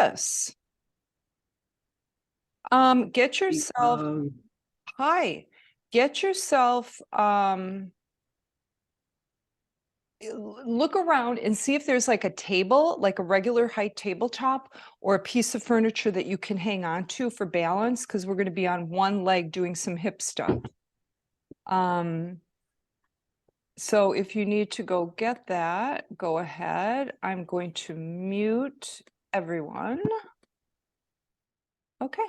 Chris, get yourself, hi, get yourself, look around and see if there's like a table, like a regular height tabletop or a piece of furniture that you can hang on to for balance, because we're going to be on one leg doing some hip stuff. So if you need to go get that, go ahead. I'm going to mute everyone. Okay.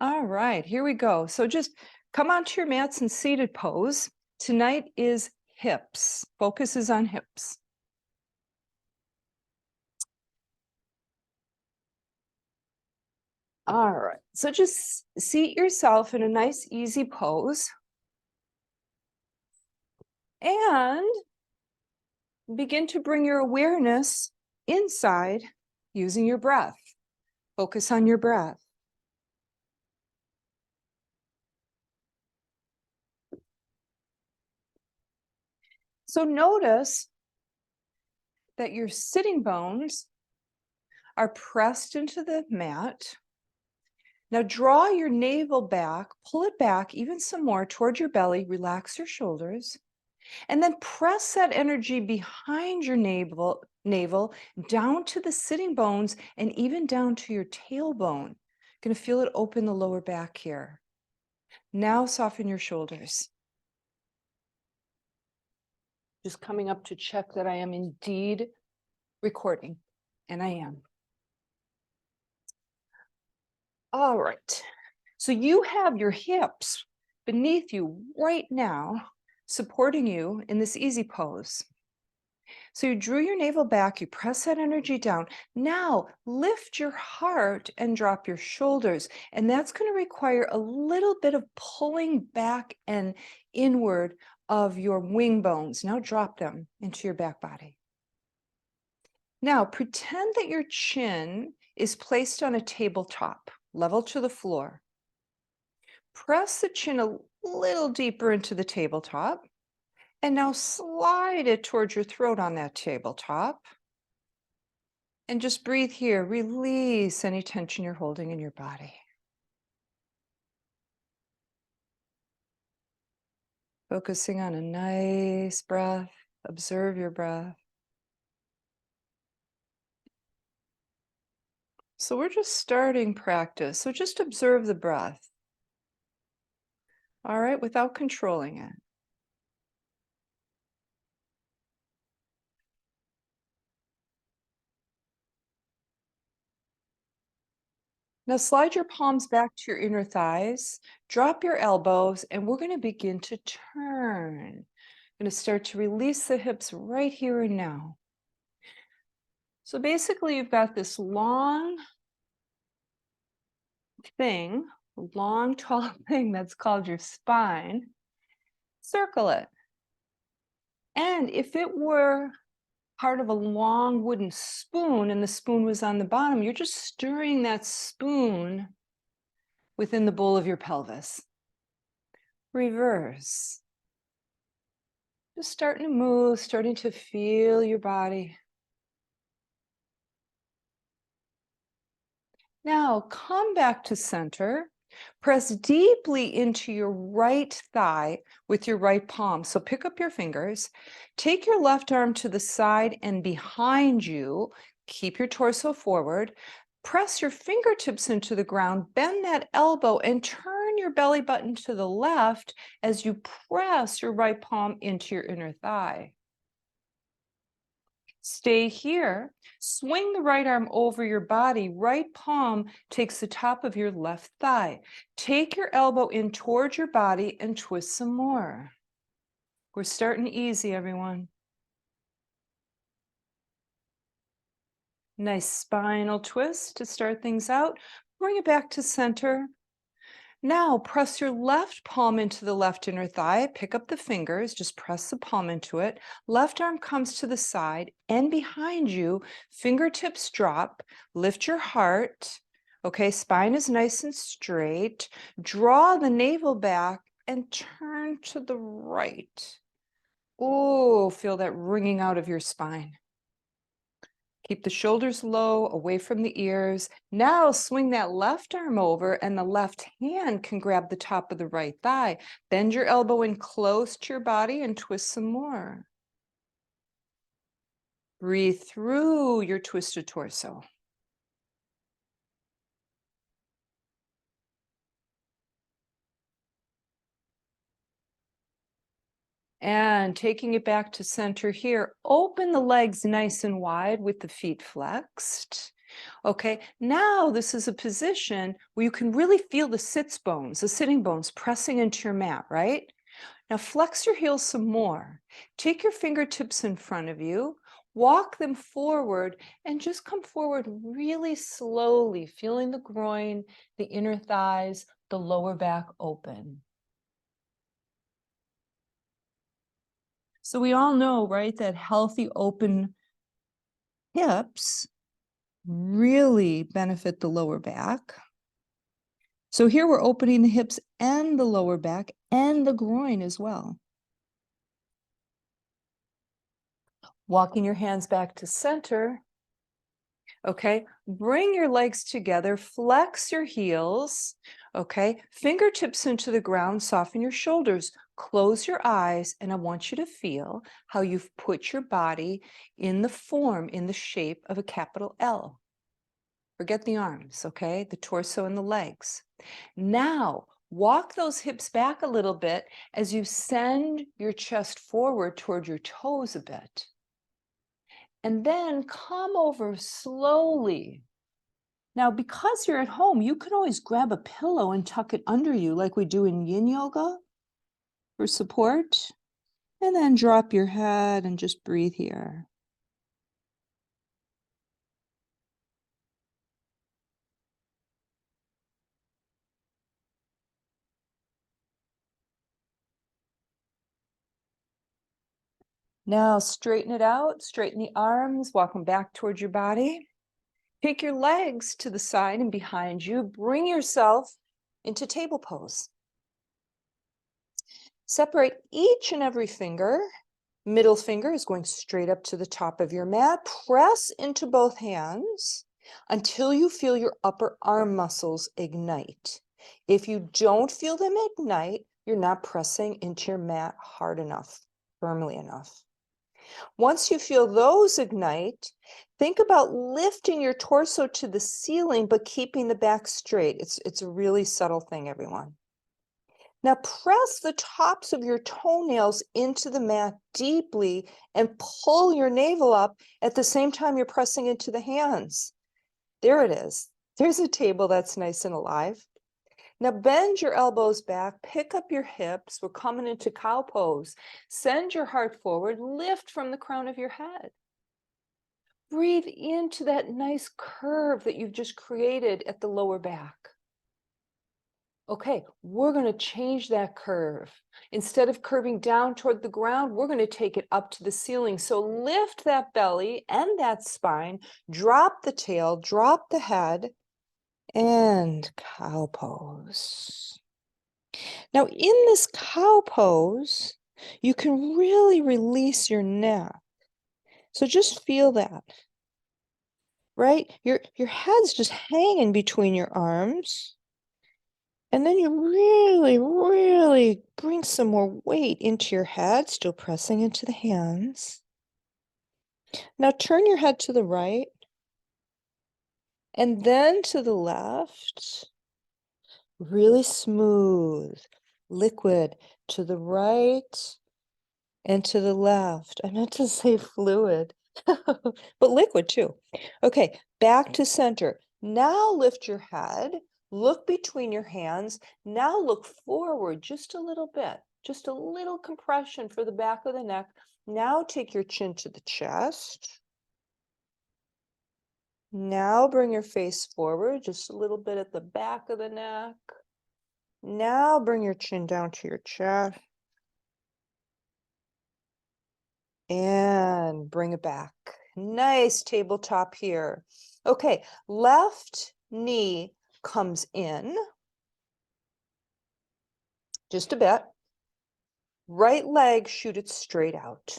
All right, here we go. So just come onto your mats in seated pose. Tonight is hips. Focus is on hips. All right, so just seat yourself in a nice, easy pose. And begin to bring your awareness inside using your breath. Focus on your breath. So notice that your sitting bones are pressed into the mat. Now draw your navel back, pull it back even some more toward your belly, relax your shoulders, and then press that energy behind your navel down to the sitting bones and even down to your tailbone. Going to feel it open the lower back here. Now soften your shoulders. Just coming up to check that I am indeed recording, and I am. All right, so you have your hips beneath you right now, supporting you in this easy pose. So you drew your navel back, you press that energy down. Now lift your heart and drop your shoulders. And that's going to require a little bit of pulling back and inward of your wing bones. Now drop them into your back body. Now pretend that your chin is placed on a tabletop, level to the floor. Press the chin a little deeper into the tabletop. And now slide it towards your throat on that tabletop. And just breathe here. Release any tension you're holding in your body. Focusing on a nice breath. Observe your breath. So we're just starting practice. So just observe the breath. All right, without controlling it. Now slide your palms back to your inner thighs, drop your elbows, and we're going to begin to turn. Going to start to release the hips right here and now. So basically you've got this long thing, long, tall thing that's called your spine. Circle it. And if it were part of a long wooden spoon and the spoon was on the bottom, you're just stirring that spoon within the bowl of your pelvis. Reverse. Just starting to move, starting to feel your body. Now come back to center. Press deeply into your right thigh with your right palm. So pick up your fingers, take your left arm to the side and behind you. Keep your torso forward. Press your fingertips into the ground, bend that elbow and turn your belly button to the left as you press your right palm into your inner thigh. Stay here. Swing the right arm over your body. Right palm takes the top of your left thigh. Take your elbow in towards your body and twist some more. We're starting easy, everyone. Nice spinal twist to start things out. Bring it back to center. Now press your left palm into the left inner thigh, pick up the fingers, just press the palm into it. Left arm comes to the side and behind you, fingertips drop, lift your heart. Okay, spine is nice and straight. Draw the navel back and turn to the right. Oh, feel that ringing out of your spine. Keep the shoulders low, away from the ears. Now swing that left arm over and the left hand can grab the top of the right thigh. Bend your elbow in close to your body and twist some more. Breathe through your twisted torso. And taking it back to center here, open the legs nice and wide with the feet flexed. Okay, now this is a position where you can really feel the sits bones, the sitting bones pressing into your mat, right? Now flex your heels some more. Take your fingertips in front of you, walk them forward, and just come forward really slowly, feeling the groin, the inner thighs, the lower back open. So we all know, right, that healthy open hips really benefit the lower back. So here we're opening the hips and the lower back and the groin as well. Walking your hands back to center. Okay, bring your legs together, flex your heels. Okay, fingertips into the ground, soften your shoulders, close your eyes, and I want you to feel how you've put your body in the form, in the shape of a capital L. Forget the arms, okay? The torso and the legs. Now, walk those hips back a little bit as you send your chest forward toward your toes a bit. And then come over slowly. Now, because you're at home, you can always grab a pillow and tuck it under you like we do in yin yoga for support. And then drop your head and just breathe here. Now straighten it out, straighten the arms, walk them back towards your body. Take your legs to the side and behind you. Bring yourself into table pose. Separate each and every finger. Middle finger is going straight up to the top of your mat. Press into both hands until you feel your upper arm muscles ignite. If you don't feel them ignite, you're not pressing into your mat hard enough, firmly enough. Once you feel those ignite, think about lifting your torso to the ceiling, but keeping the back straight. It's a really subtle thing, everyone. Now press the tops of your toenails into the mat deeply and pull your navel up at the same time you're pressing into the hands. There it is. There's a table that's nice and alive. Now bend your elbows back, pick up your hips. We're coming into cow pose. Send your heart forward, lift from the crown of your head. Breathe into that nice curve that you've just created at the lower back. Okay, we're going to change that curve. Instead of curving down toward the ground, we're going to take it up to the ceiling. So lift that belly and that spine, drop the tail, drop the head, and cow pose. Now, in this cow pose, you can really release your neck. So just feel that, right? Your head's just hanging between your arms. And then you really, really bring some more weight into your head, still pressing into the hands. Now turn your head to the right and then to the left. Really smooth, liquid to the right and to the left. I meant to say fluid, but liquid too. Okay, back to center. Now lift your head. Look between your hands. Now look forward just a little bit, just a little compression for the back of the neck. Now take your chin to the chest. Now bring your face forward, just a little bit at the back of the neck. Now bring your chin down to your chest. And bring it back. Nice tabletop here. Okay, left knee comes in just a bit. Right leg, shoot it straight out.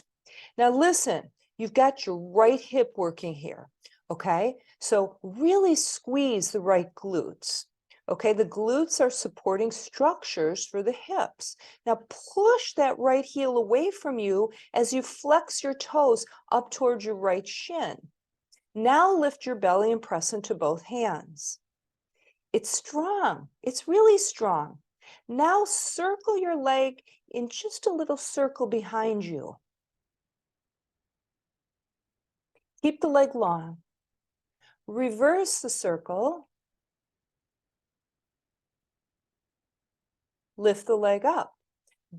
Now listen, you've got your right hip working here. Okay, so really squeeze the right glutes. Okay, the glutes are supporting structures for the hips. Now push that right heel away from you as you flex your toes up towards your right shin. Now lift your belly and press into both hands. It's strong. It's really strong. Now circle your leg in just a little circle behind you. Keep the leg long. Reverse the circle. Lift the leg up.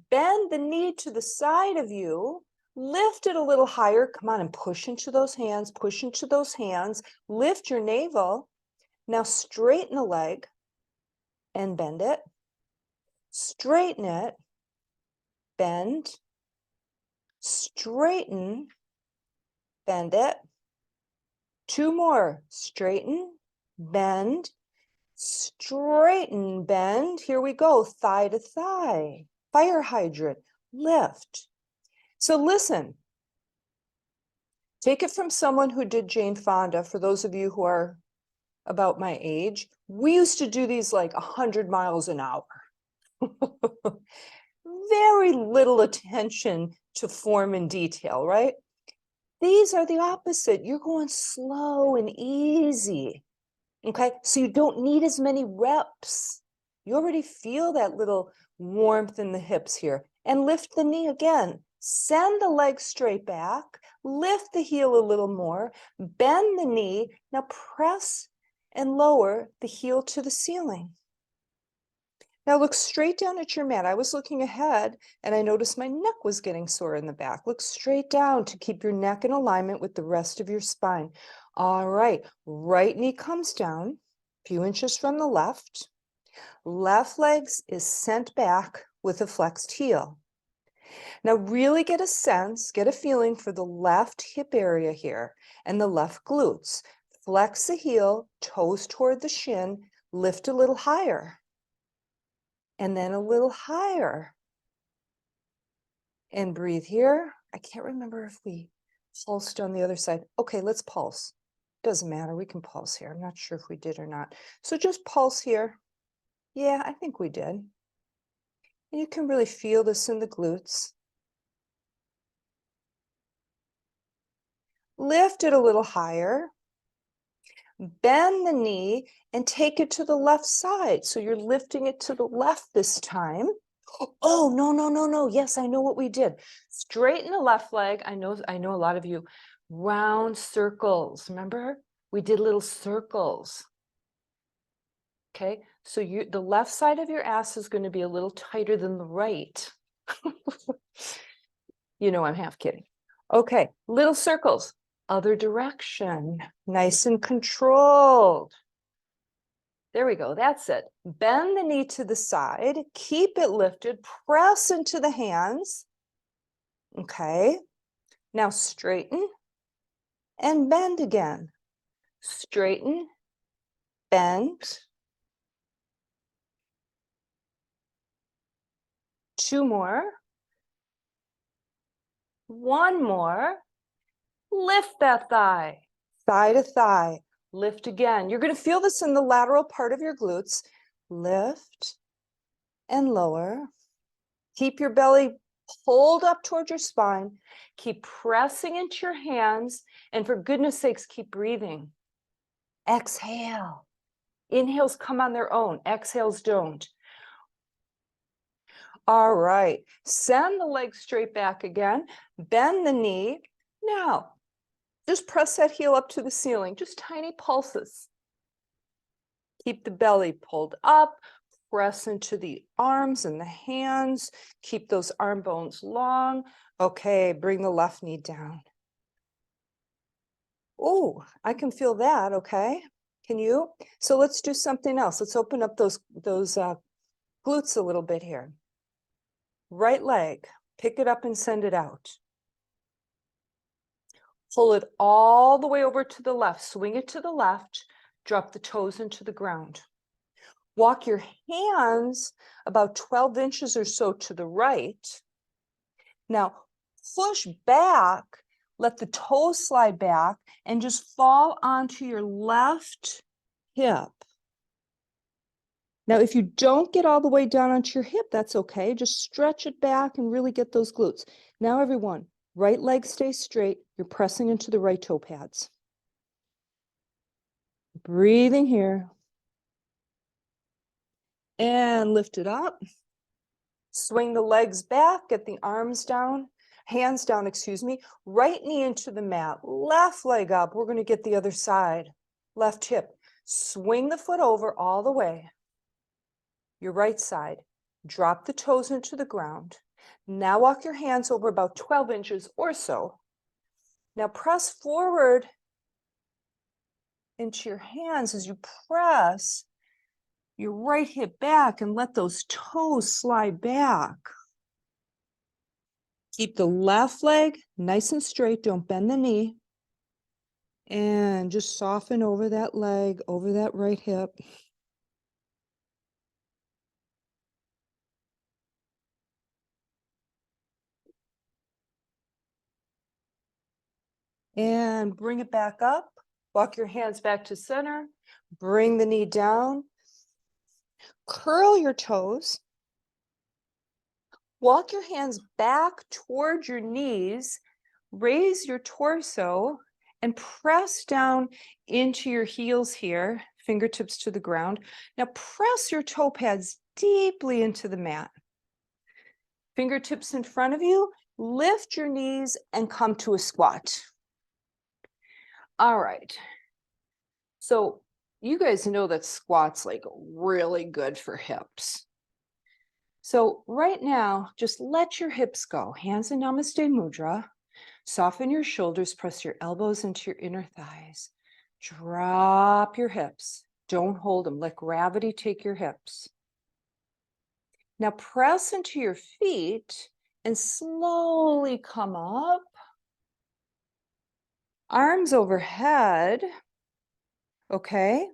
Bend the knee to the side of you. Lift it a little higher. Come on and push into those hands. Push into those hands. Lift your navel. Now straighten the leg and bend it. Straighten it. Bend. Straighten. Bend it. Two more. Straighten. Bend. Straighten. Bend. Here we go. Thigh to thigh. Fire hydrant. Lift. So listen. Take it from someone who did Jane Fonda. For those of you who are about my age, we used to do these like 100 miles an hour. Very little attention to form and detail, right? These are the opposite. You're going slow and easy. Okay, so you don't need as many reps. You already feel that little warmth in the hips here. And lift the knee again. Send the leg straight back. Lift the heel a little more. Bend the knee. Now press and lower the heel to the ceiling. Now look straight down at your mat. I was looking ahead and I noticed my neck was getting sore in the back. Look straight down to keep your neck in alignment with the rest of your spine. All right, right knee comes down, a few inches from the left. Left leg is sent back with a flexed heel. Now really get a sense, get a feeling for the left hip area here and the left glutes. Flex the heel, toes toward the shin, lift a little higher. And then a little higher. And breathe here. I can't remember if we pulsed on the other side. Okay, let's pulse. Doesn't matter, we can pulse here. I'm not sure if we did or not. So just pulse here. Yeah, I think we did. And you can really feel this in the glutes. Lift it a little higher. Bend the knee and take it to the left side. So you're lifting it to the left this time. Oh, no, no, no, no. Yes, I know what we did. Straighten the left leg. I know a lot of you. Round circles. Remember? We did little circles. Okay, so the left side of your ass is going to be a little tighter than the right. You know, I'm half kidding. Okay, little circles. Other direction. Nice and controlled. There we go. That's it. Bend the knee to the side. Keep it lifted. Press into the hands. Okay. Now straighten and bend again. Straighten, bend. Two more. One more. Lift that thigh. Thigh to thigh. Lift again. You're going to feel this in the lateral part of your glutes. Lift and lower. Keep your belly pulled up towards your spine. Keep pressing into your hands. And for goodness sakes, keep breathing. Exhale. Inhales come on their own. Exhales don't. All right. Send the leg straight back again. Bend the knee. Now, just press that heel up to the ceiling. Just tiny pulses. Keep the belly pulled up. Press into the arms and the hands. Keep those arm bones long. Okay, bring the left knee down. Oh, I can feel that, okay? Can you? So let's do something else. Let's open up those glutes a little bit here. Right leg, pick it up and send it out. Pull it all the way over to the left. Swing it to the left. Drop the toes into the ground. Walk your hands about 12 inches or so to the right. Now, push back Let the toes slide back and just fall onto your left hip. Now, if you don't get all the way down onto your hip, that's okay. Just stretch it back and really get those glutes. Now, everyone, right leg stays straight. You're pressing into the right toe pads. Breathing here. And lift it up. Swing the legs back, get the arms down, hands down, excuse me. Right knee into the mat, left leg up. We're going to get the other side. Left hip. Swing the foot over all the way. Your right side. Drop the toes into the ground. Now walk your hands over about 12 inches or so. Now press forward into your hands as you press your right hip back and let those toes slide back. Keep the left leg nice and straight. Don't bend the knee. And just soften over that leg, over that right hip. And bring it back up. Walk your hands back to center. Bring the knee down. Curl your toes. Walk your hands back toward your knees. Raise your torso and press down into your heels here, fingertips to the ground. Now press your toe pads deeply into the mat. Fingertips in front of you, lift your knees and come to a squat. All right. So you guys know that squat's like really good for hips. So right now, just let your hips go. Hands in Namaste Mudra. Soften your shoulders, press your elbows into your inner thighs. Drop your hips. Don't hold them. Let gravity take your hips. Now press into your feet and slowly come up. Arms overhead. Okay.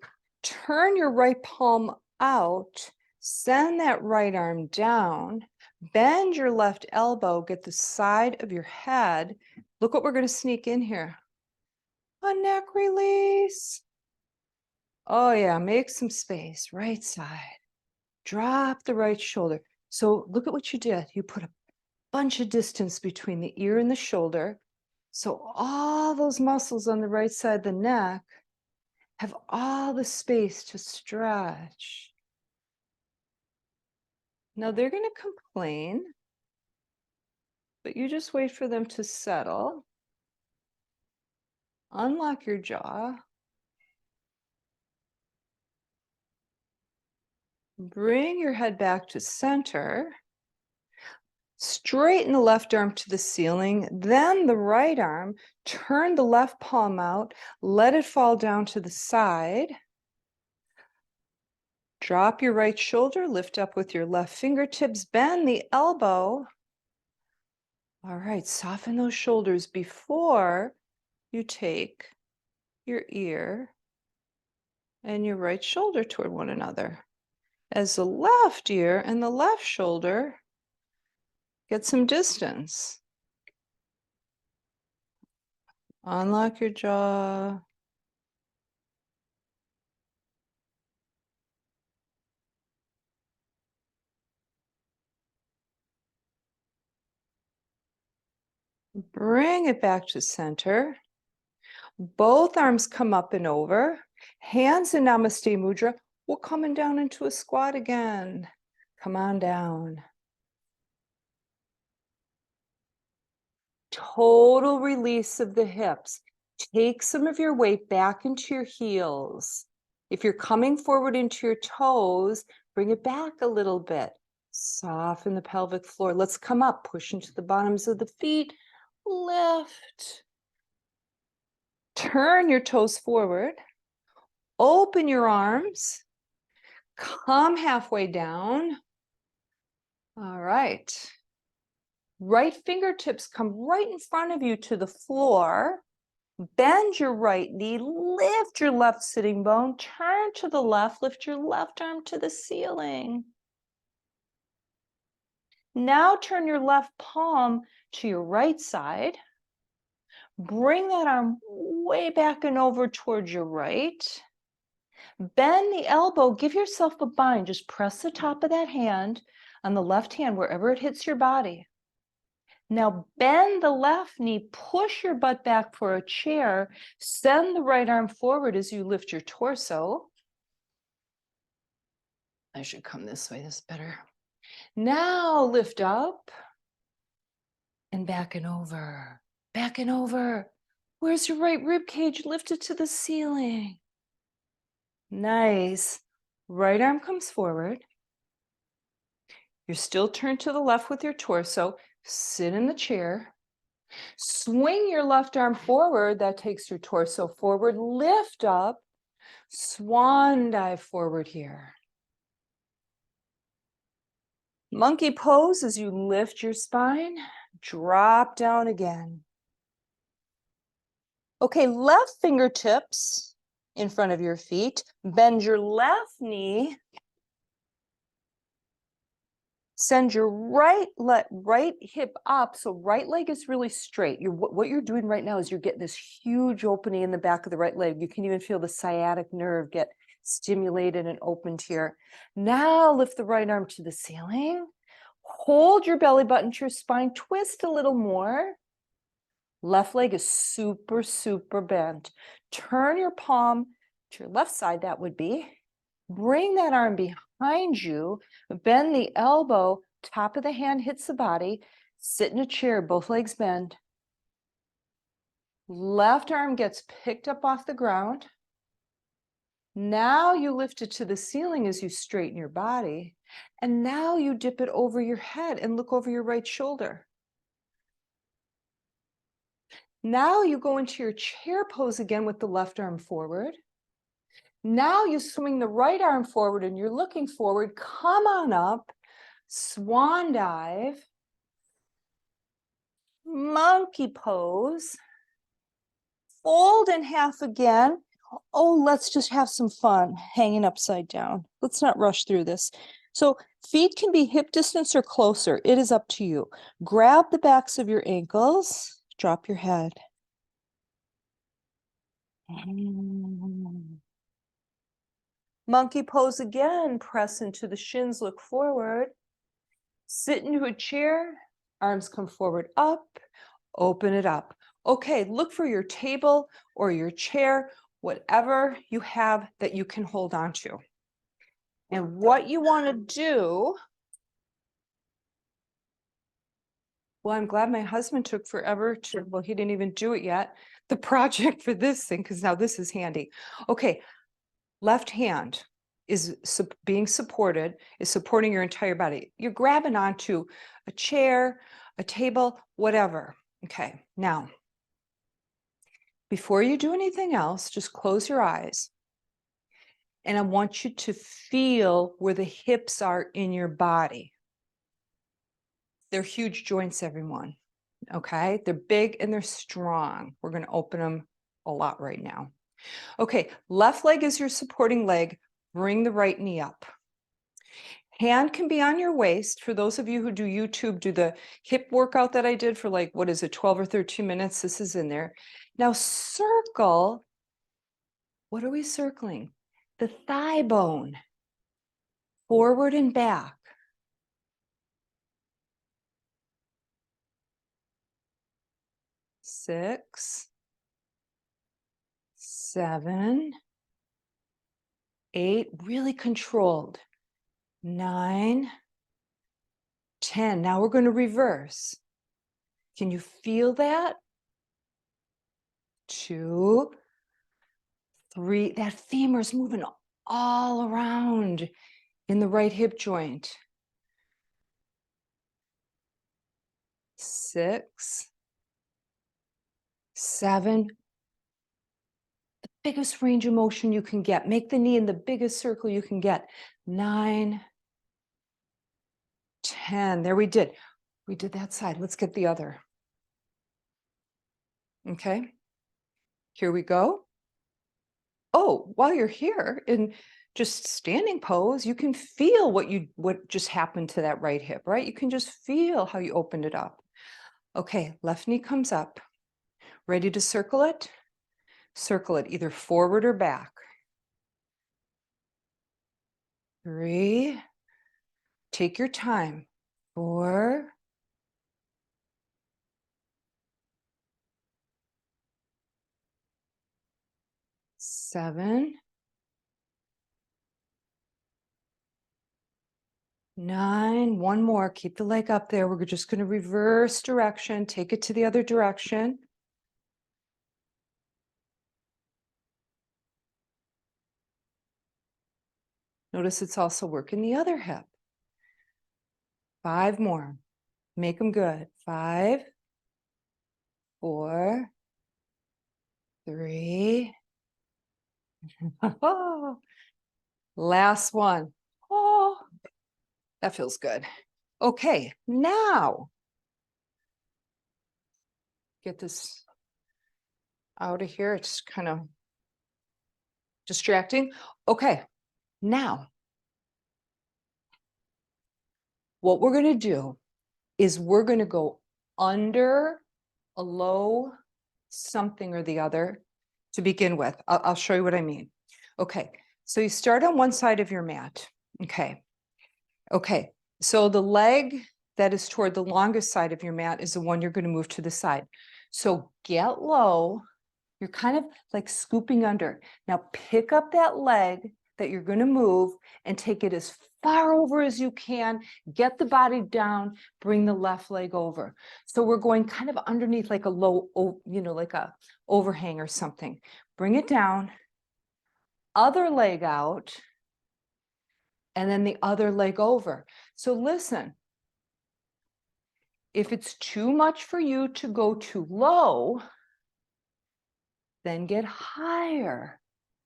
Turn your right palm out. Send that right arm down. Bend your left elbow. Get the side of your head. Look what we're going to sneak in here. A neck release. Oh yeah, make some space. Right side. Drop the right shoulder. So look at what you did. You put a bunch of distance between the ear and the shoulder. So all those muscles on the right side of the neck have all the space to stretch. Now they're going to complain, but you just wait for them to settle. Unlock your jaw. Bring your head back to center. Straighten the left arm to the ceiling, then the right arm. Turn the left palm out. Let it fall down to the side. Drop your right shoulder. Lift up with your left fingertips. Bend the elbow. All right, soften those shoulders before you take your ear and your right shoulder toward one another. As the left ear and the left shoulder get some distance. Unlock your jaw. Bring it back to center. Both arms come up and over. Hands in Namaste Mudra. We're coming down into a squat again. Come on down. Total release of the hips. Take some of your weight back into your heels. If you're coming forward into your toes, bring it back a little bit. Soften the pelvic floor. Let's come up. Push into the bottoms of the feet. Lift. Turn your toes forward. Open your arms. Come halfway down. All right. Right fingertips come right in front of you to the floor. Bend your right knee. Lift your left sitting bone. Turn to the left. Lift your left arm to the ceiling. Now turn your left palm to your right side. Bring that arm way back and over towards your right. Bend the elbow, give yourself a bind. Just press the top of that hand on the left hand wherever it hits your body. Now bend the left knee, push your butt back for a chair, send the right arm forward as you lift your torso. I should come this way, this is better. Now lift up and back and over, back and over. Where's your right rib cage? Lift it to the ceiling. Nice. Right arm comes forward. You're still turned to the left with your torso. Sit in the chair. Swing your left arm forward. That takes your torso forward. Lift up. Swan dive forward here. Monkey pose as you lift your spine. Drop down again. Okay, left fingertips in front of your feet. Bend your left knee. Send your right hip up, so right leg is really straight. What you're doing right now is you're getting this huge opening in the back of the right leg. You can even feel the sciatic nerve get stimulated and opened here. Now lift the right arm to the ceiling. Hold your belly button to your spine. Twist a little more. Left leg is super, super bent. Turn your palm to your left side, that would be. Bring that arm behind you. Bend the elbow. Top of the hand hits the body. Sit in a chair, both legs bend. Left arm gets picked up off the ground. Now you lift it to the ceiling as you straighten your body. And now you dip it over your head and look over your right shoulder. Now you go into your chair pose again with the left arm forward. Now you swing the right arm forward and you're looking forward. Come on up. Swan dive. Monkey pose. Fold in half again. Oh, let's just have some fun hanging upside down. Let's not rush through this. So feet can be hip distance or closer. It is up to you. Grab the backs of your ankles. Drop your head. Monkey pose again. Press into the shins, look forward. Sit into a chair. Arms come forward up. Open it up. Okay, look for your table or your chair, whatever you have that you can hold on to. And what you want to do, well, I'm glad my husband took forever to, well, he didn't even do it yet, the project for this thing, because now this is handy. Okay, left hand is being supported, is supporting your entire body. You're grabbing onto a chair, a table, whatever. Okay, now, before you do anything else, just close your eyes. And I want you to feel where the hips are in your body. They're huge joints, everyone. Okay, they're big and they're strong. We're going to open them a lot right now. Okay, left leg is your supporting leg. Bring the right knee up. Hand can be on your waist. For those of you who do YouTube, do the hip workout that I did for like, what is it, 12 or 13 minutes? This is in there. Now circle. What are we circling? The thigh bone. Forward and back. 6, 7, 8, really controlled. 9, 10. Now we're going to reverse. Can you feel that? 2, 3. That femur is moving all around in the right hip joint. 6, 7. The biggest range of motion you can get. Make the knee in the biggest circle you can get. 9, 10. There we did. We did that side. Let's get the other. Okay. Here we go. Oh, while you're here in just standing pose, you can feel what just happened to that right hip, right? You can just feel how you opened it up. Okay, left knee comes up. Ready to circle it? Circle it either forward or back. 3. Take your time. 4. 7. 9. One more. Keep the leg up there. We're just going to reverse direction. Take it to the other direction. Notice it's also working the other hip. 5 more. Make them good. 5, 4, 3. Last one. Oh, that feels good. Okay, now get this out of here. It's kind of distracting. Okay, now what we're going to do is we're going to go under a low something or the other to begin with. I'll show you what I mean. Okay, so you start on one side of your mat. Okay, so the leg that is toward the longest side of your mat is the one you're going to move to the side. So get low. You're kind of like scooping under. Now pick up that leg that you're going to move and take it as far over as you can. Get the body down, bring the left leg over. So we're going kind of underneath like a low, like a overhang or something. Bring it down, other leg out, and then the other leg over. So listen, if it's too much for you to go too low, then get higher.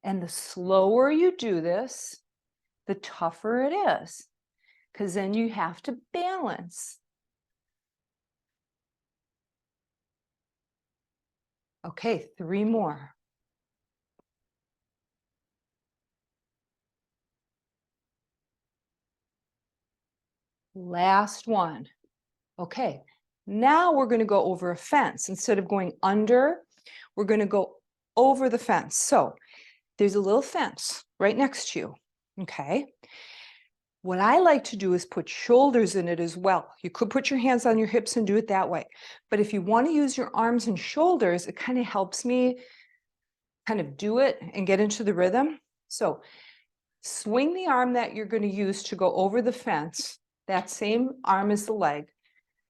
And the slower you do this, the tougher it is, because then you have to balance. Okay, 3 more. Last one. Okay, now we're going to go over a fence. Instead of going under, we're going to go over the fence. So there's a little fence right next to you. Okay. What I like to do is put shoulders in it as well. You could put your hands on your hips and do it that way. But if you want to use your arms and shoulders, it kind of helps me kind of do it and get into the rhythm. So swing the arm that you're going to use to go over the fence, that same arm as the leg.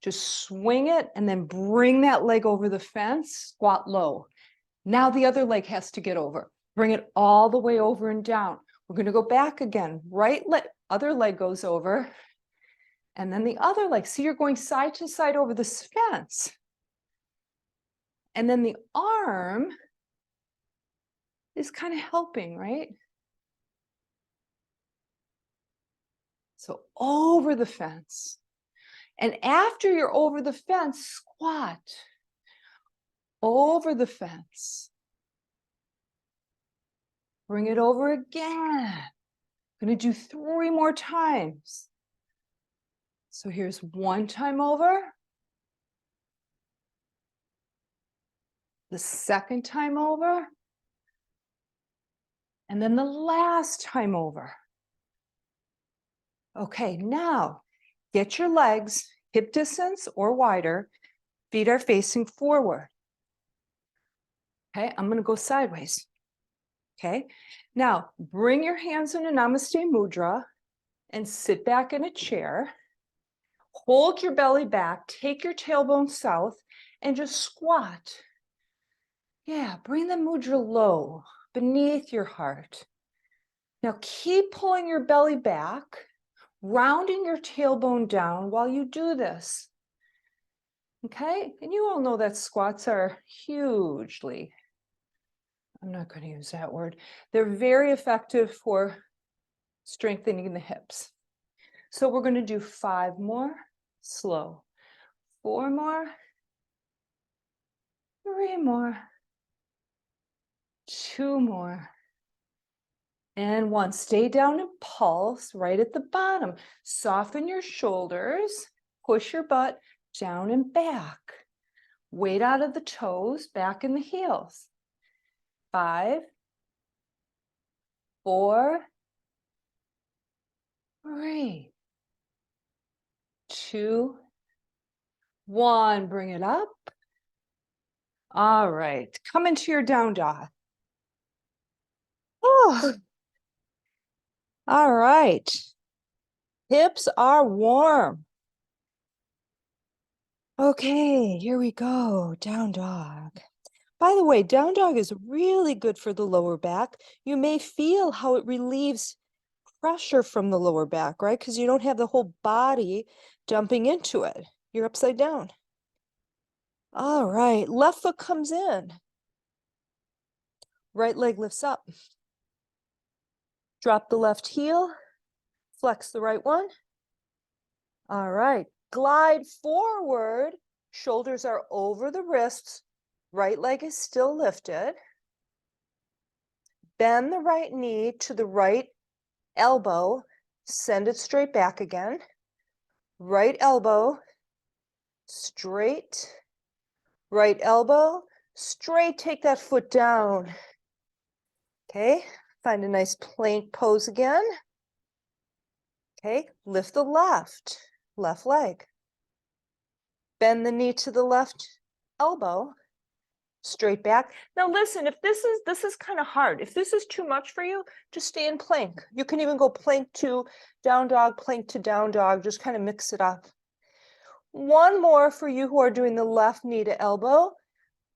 Just swing it and then bring that leg over the fence, squat low. Now the other leg has to get over. Bring it all the way over and down. We're going to go back again. Right leg, other leg goes over. And then the other leg. See, you're going side to side over this fence. And then the arm is kind of helping, right? So over the fence. And after you're over the fence, squat. Over the fence. Bring it over again. I'm going to do 3 more times. So here's 1 time over. The 2nd time over. And then the last time over. Okay, now get your legs hip distance or wider. Feet are facing forward. Okay, I'm going to go sideways. Okay, now bring your hands in a Namaste Mudra and sit back in a chair. Hold your belly back, take your tailbone south, and just squat. Yeah, bring the mudra low, beneath your heart. Now keep pulling your belly back, rounding your tailbone down while you do this. Okay, and you all know that squats are hugely, I'm not going to use that word. They're very effective for strengthening the hips. So we're going to do 5 more, slow. 4 more. 3 more. 2 more. And 1. Stay down and pulse right at the bottom. Soften your shoulders. Push your butt down and back. Weight out of the toes, back in the heels. 5, 4, 3, 2, 1. Bring it up. All right, come into your down dog. Oh. All right. Hips are warm. Okay, here we go. Down dog. By the way, down dog is really good for the lower back. You may feel how it relieves pressure from the lower back, right? Because you don't have the whole body dumping into it. You're upside down. All right, left foot comes in. Right leg lifts up. Drop the left heel. Flex the right one. All right, glide forward. Shoulders are over the wrists. Right leg is still lifted. Bend the right knee to the right elbow. Send it straight back again. Right elbow, straight. Right elbow, straight. Take that foot down. Okay, find a nice plank pose again. Okay, lift the left leg. Bend the knee to the left elbow, straight back. Now listen, if this is kind of hard. If this is too much for you, just stay in plank. You can even go plank to down dog, plank to down dog, just kind of mix it up. One more for you who are doing the left knee to elbow,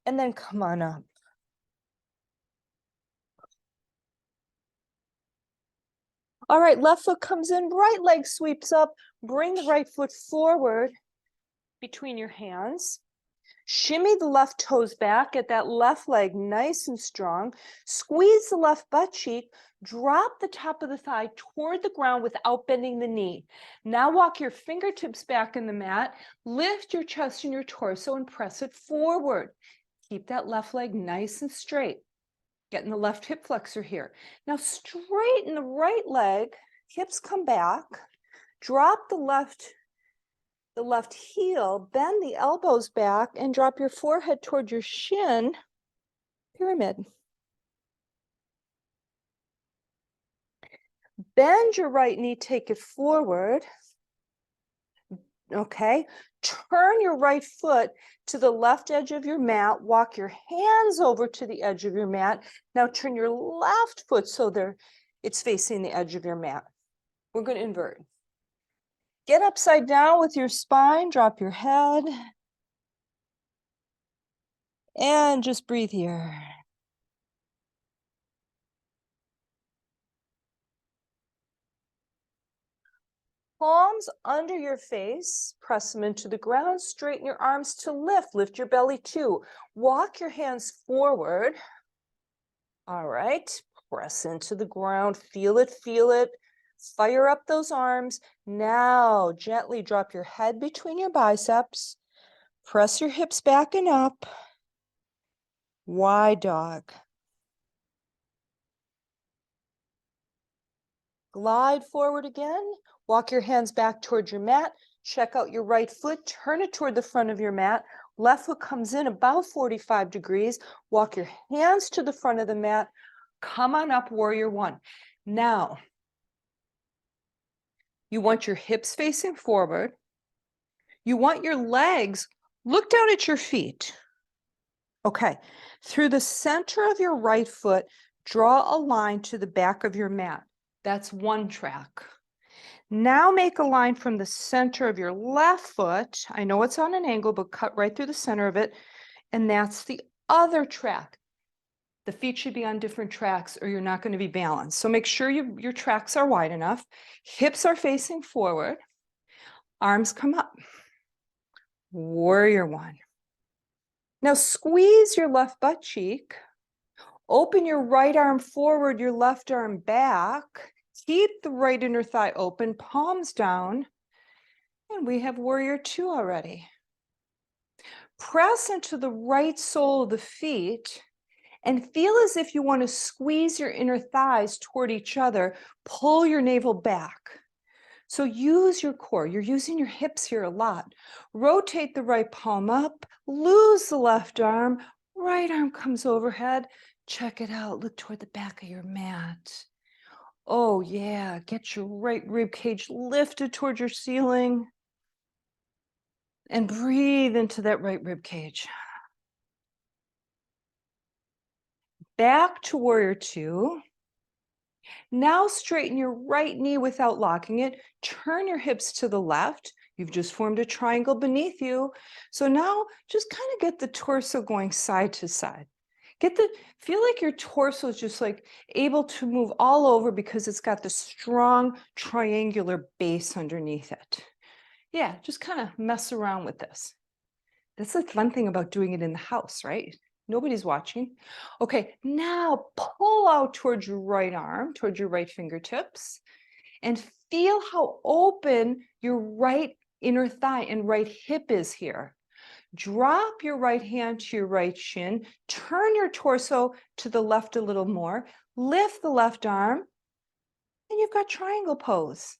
and then come on up. All right, left foot comes in, right leg sweeps up, bring the right foot forward between your hands. Shimmy the left toes back, get that left leg nice and strong. Squeeze the left butt cheek, drop the top of the thigh toward the ground without bending the knee. Now walk your fingertips back in the mat, lift your chest and your torso and press it forward. Keep that left leg nice and straight. Getting the left hip flexor here. Now straighten the right leg, hips come back, drop the left heel, bend the elbows back, and drop your forehead toward your shin, pyramid. Bend your right knee, take it forward. Okay, turn your right foot to the left edge of your mat, walk your hands over to the edge of your mat. Now turn your left foot so it's facing the edge of your mat. We're going to invert. Get upside down with your spine, drop your head, and just breathe here. Palms under your face, press them into the ground, straighten your arms to lift your belly too. Walk your hands forward. All right, press into the ground, feel it, fire up those arms. Now gently drop your head between your biceps, press your hips back and up, wide dog. Glide forward again. Walk your hands back towards your mat. Check out your right foot. Turn it toward the front of your mat. Left foot comes in about 45 degrees. Walk your hands to the front of the mat. Come on up, warrior one. Now, you want your hips facing forward. You want your legs, look down at your feet. Okay, through the center of your right foot, draw a line to the back of your mat. That's one track. Now make a line from the center of your left foot. I know it's on an angle, but cut right through the center of it. And that's the other track. The feet should be on different tracks or you're not going to be balanced. So make sure your tracks are wide enough. Hips are facing forward. Arms come up. Warrior one. Now squeeze your left butt cheek. Open your right arm forward, your left arm back. Keep the right inner thigh open, palms down. And we have warrior two already. Press into the right sole of the feet and feel as if you want to squeeze your inner thighs toward each other. Pull your navel back. So use your core. You're using your hips here a lot. Rotate the right palm up, lose the left arm, right arm comes overhead. Check it out. Look toward the back of your mat. Oh, yeah. Get your right rib cage lifted toward your ceiling. And breathe into that right rib cage. Back to warrior two. Now straighten your right knee without locking it. Turn your hips to the left. You've just formed a triangle beneath you. So now just kind of get the torso going side to side. Feel like your torso is just like able to move all over because it's got the strong triangular base underneath it. Yeah, just kind of mess around with this. That's the fun thing about doing it in the house, right? Nobody's watching. Okay, now pull out towards your right arm, towards your right fingertips, and feel how open your right inner thigh and right hip is here. Drop your right hand to your right shin, turn your torso to the left a little more, lift the left arm, and you've got triangle pose.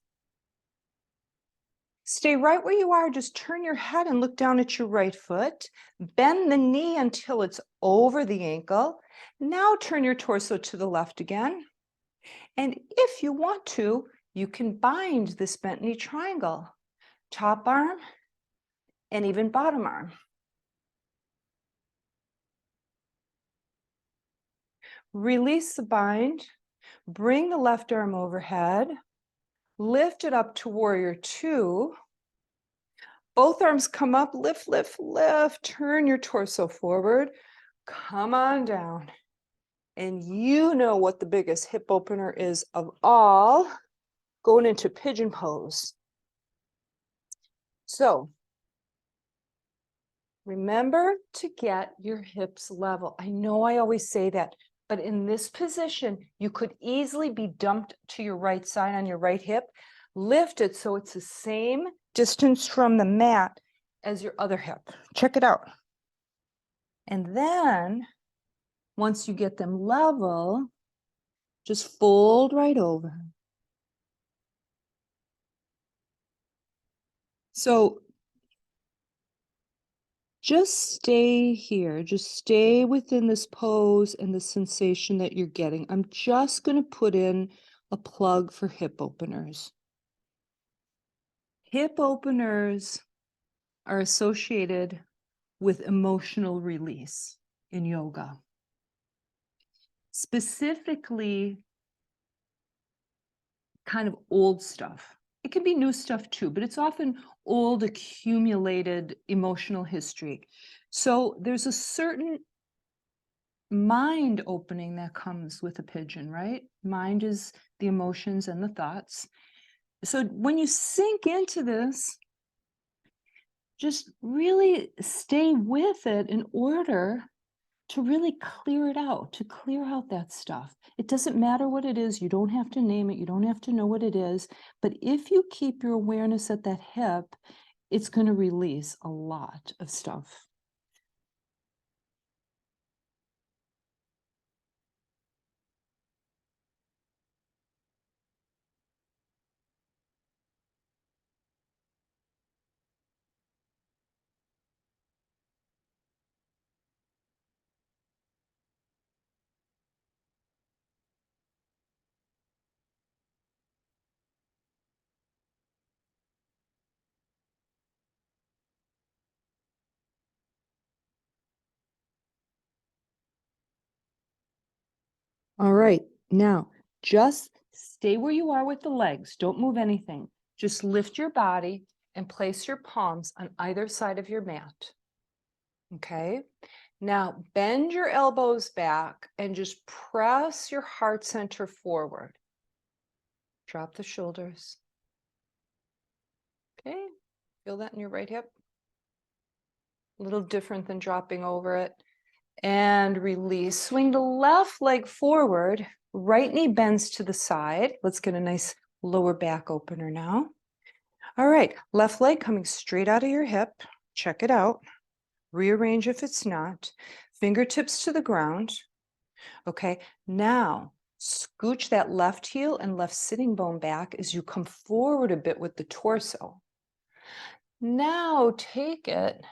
Stay right where you are. Just turn your head and look down at your right foot. Bend the knee until it's over the ankle. Now turn your torso to the left again. And if you want to, you can bind this bent knee triangle. Top arm and even bottom arm. Release the bind. Bring the left arm overhead. Lift it up to warrior two. Both arms come up, lift, lift, lift. Turn your torso forward. Come on down. And you know what the biggest hip opener is of all, going into pigeon pose. So remember to get your hips level. I know I always say that, but in this position, you could easily be dumped to your right side on your right hip. Lift it so it's the same distance from the mat as your other hip. Check it out. And then once you get them level, just fold right over. So just stay here. Just stay within this pose and the sensation that you're getting. I'm just going to put in a plug for hip openers. Hip openers are associated with emotional release in yoga. Specifically, kind of old stuff. It can be new stuff too, but it's often old accumulated emotional history. So there's a certain mind opening that comes with a pigeon, right? Mind is the emotions and the thoughts. So when you sink into this, just really stay with it in order to really clear it out, to clear out that stuff. It doesn't matter what it is. You don't have to name it. You don't have to know what it is. But if you keep your awareness at that hip, it's going to release a lot of stuff. All right, now just stay where you are with the legs. Don't move anything. Just lift your body and place your palms on either side of your mat. Okay, now bend your elbows back and just press your heart center forward. Drop the shoulders. Okay, feel that in your right hip? A little different than dropping over it. And release. Swing the left leg forward. Right knee bends to the side. Let's get a nice lower back opener now. All right, left leg coming straight out of your hip. Check it out. Rearrange if it's not. Fingertips to the ground. Okay, now Scooch that left heel and left sitting bone back as you come forward a bit with the torso. Now take it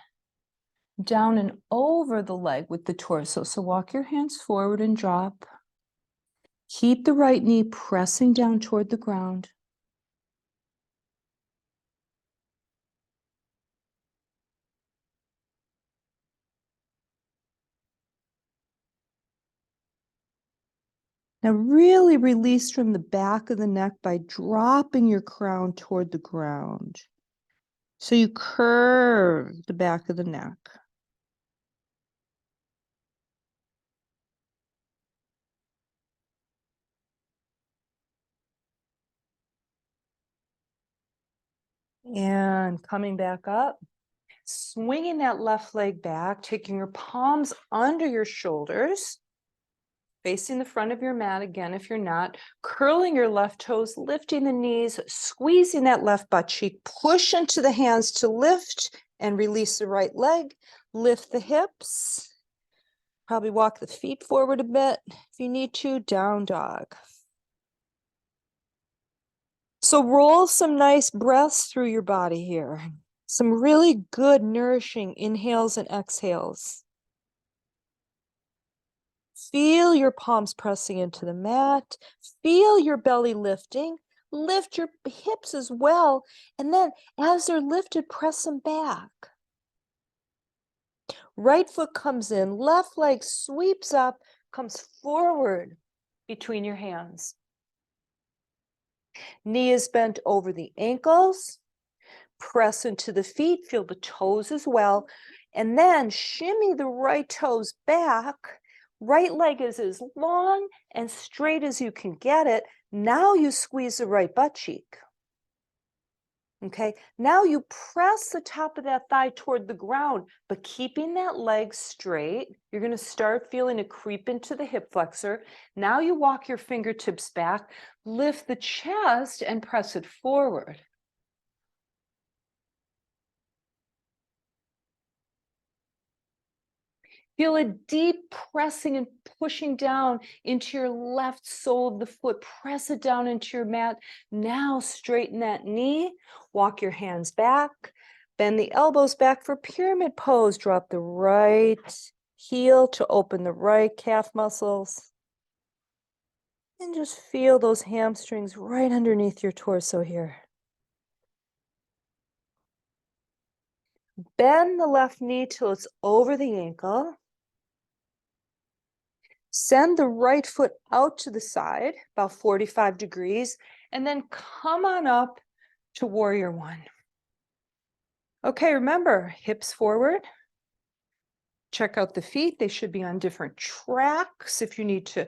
down and over the leg with the torso. So walk your hands forward and drop. Keep the right knee pressing down toward the ground. Now really release from the back of the neck by dropping your crown toward the ground. So you curve the back of the neck. And coming back up, swinging that left leg back, taking your palms under your shoulders, facing the front of your mat again if you're not, curling your left toes, lifting the knees, squeezing that left butt cheek, push into the hands to lift and release the right leg, lift the hips, probably walk the feet forward a bit if you need to, down dog. So roll some nice breaths through your body here. Some really good nourishing inhales and exhales. Feel your palms pressing into the mat. Feel your belly lifting. Lift your hips as well. And then as they're lifted, press them back. Right foot comes in, left leg sweeps up, comes forward between your hands. Knee is bent over the ankles. Press into the feet, feel the toes as well. And then shimmy the right toes back. Right leg is as long and straight as you can get it. Now you squeeze the right butt cheek. Okay, now you press the top of that thigh toward the ground, but keeping that leg straight. You're going to start feeling a creep into the hip flexor. Now you walk your fingertips back, lift the chest and press it forward. Feel a deep pressing and pushing down into your left sole of the foot. Press it down into your mat. Now straighten that knee. Walk your hands back. Bend the elbows back for pyramid pose. Drop the right heel to open the right calf muscles. And just feel those hamstrings right underneath your torso here. Bend the left knee till it's over the ankle. Send the right foot out to the side, about 45 degrees, and then come on up to warrior one. Okay, remember, hips forward. Check out the feet. They should be on different tracks. If you need to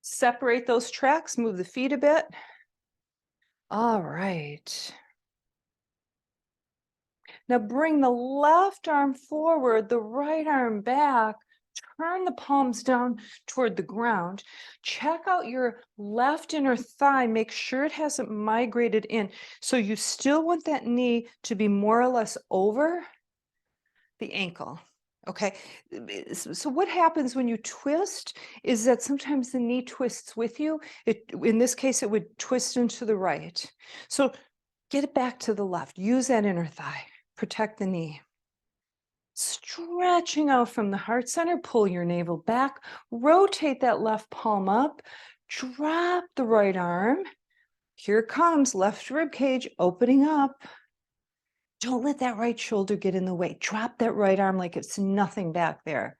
separate those tracks, move the feet a bit. All right. Now bring the left arm forward, the right arm back. Turn the palms down toward the ground. Check out your left inner thigh. Make sure it hasn't migrated in. So you still want that knee to be more or less over the ankle. Okay, so what happens when you twist is that sometimes the knee twists with you. In this case, it would twist into the right. So get it back to the left. Use that inner thigh. Protect the knee. Stretching out from the heart center, pull your navel back, rotate that left palm up, drop the right arm. Here comes left rib cage opening up. Don't let that right shoulder get in the way. Drop that right arm like it's nothing back there.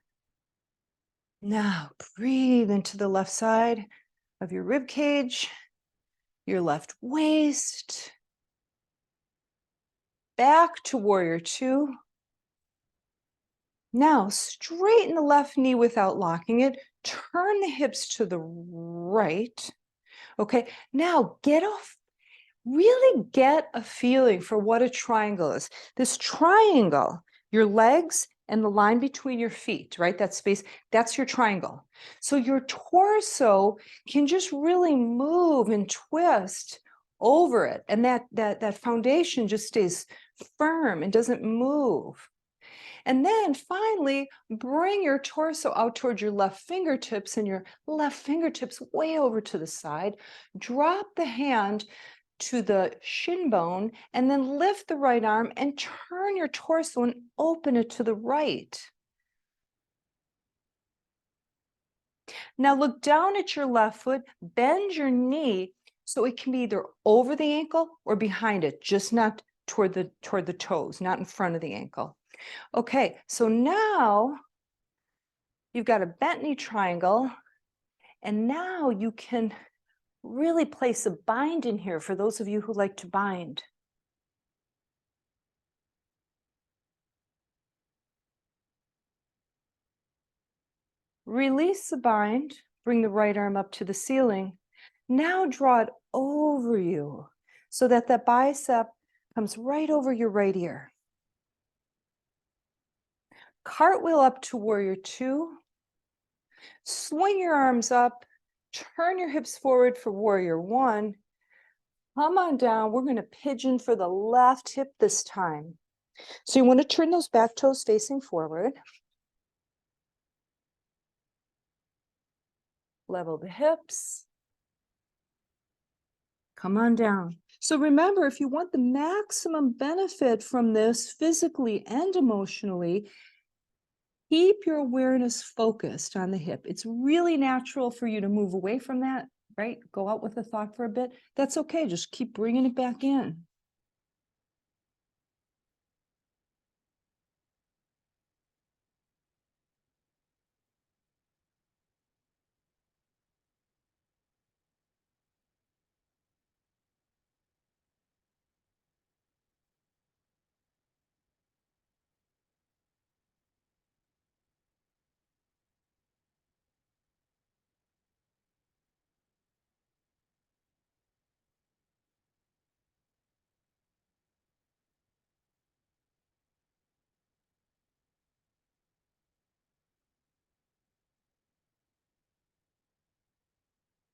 Now breathe into the left side of your rib cage, your left waist, back to warrior two. Now, straighten the left knee without locking it. Turn the hips to the right. Okay, now get off. Really get a feeling for what a triangle is. This triangle, your legs and the line between your feet, right? That space, that's your triangle. So your torso can just really move and twist over it. And that foundation just stays firm and doesn't move. And then finally, bring your torso out towards your left fingertips and your left fingertips way over to the side. Drop the hand to the shin bone and then lift the right arm and turn your torso and open it to the right. Now look down at your left foot, bend your knee so it can be either over the ankle or behind it, just not toward the toes, not in front of the ankle. Okay, so now you've got a bent knee triangle, and now you can really place a bind in here for those of you who like to bind. Release the bind, bring the right arm up to the ceiling. Now draw it over you so that the bicep comes right over your right ear. Cartwheel up to warrior two. Swing your arms up, turn your hips forward for warrior one. Come on down. We're going to pigeon for the left hip this time. So you want to turn those back toes facing forward. Level the hips. Come on down. So remember, if you want the maximum benefit from this physically and emotionally, keep your awareness focused on the hip. It's really natural for you to move away from that, right? Go out with a thought for a bit. That's okay. Just keep bringing it back in.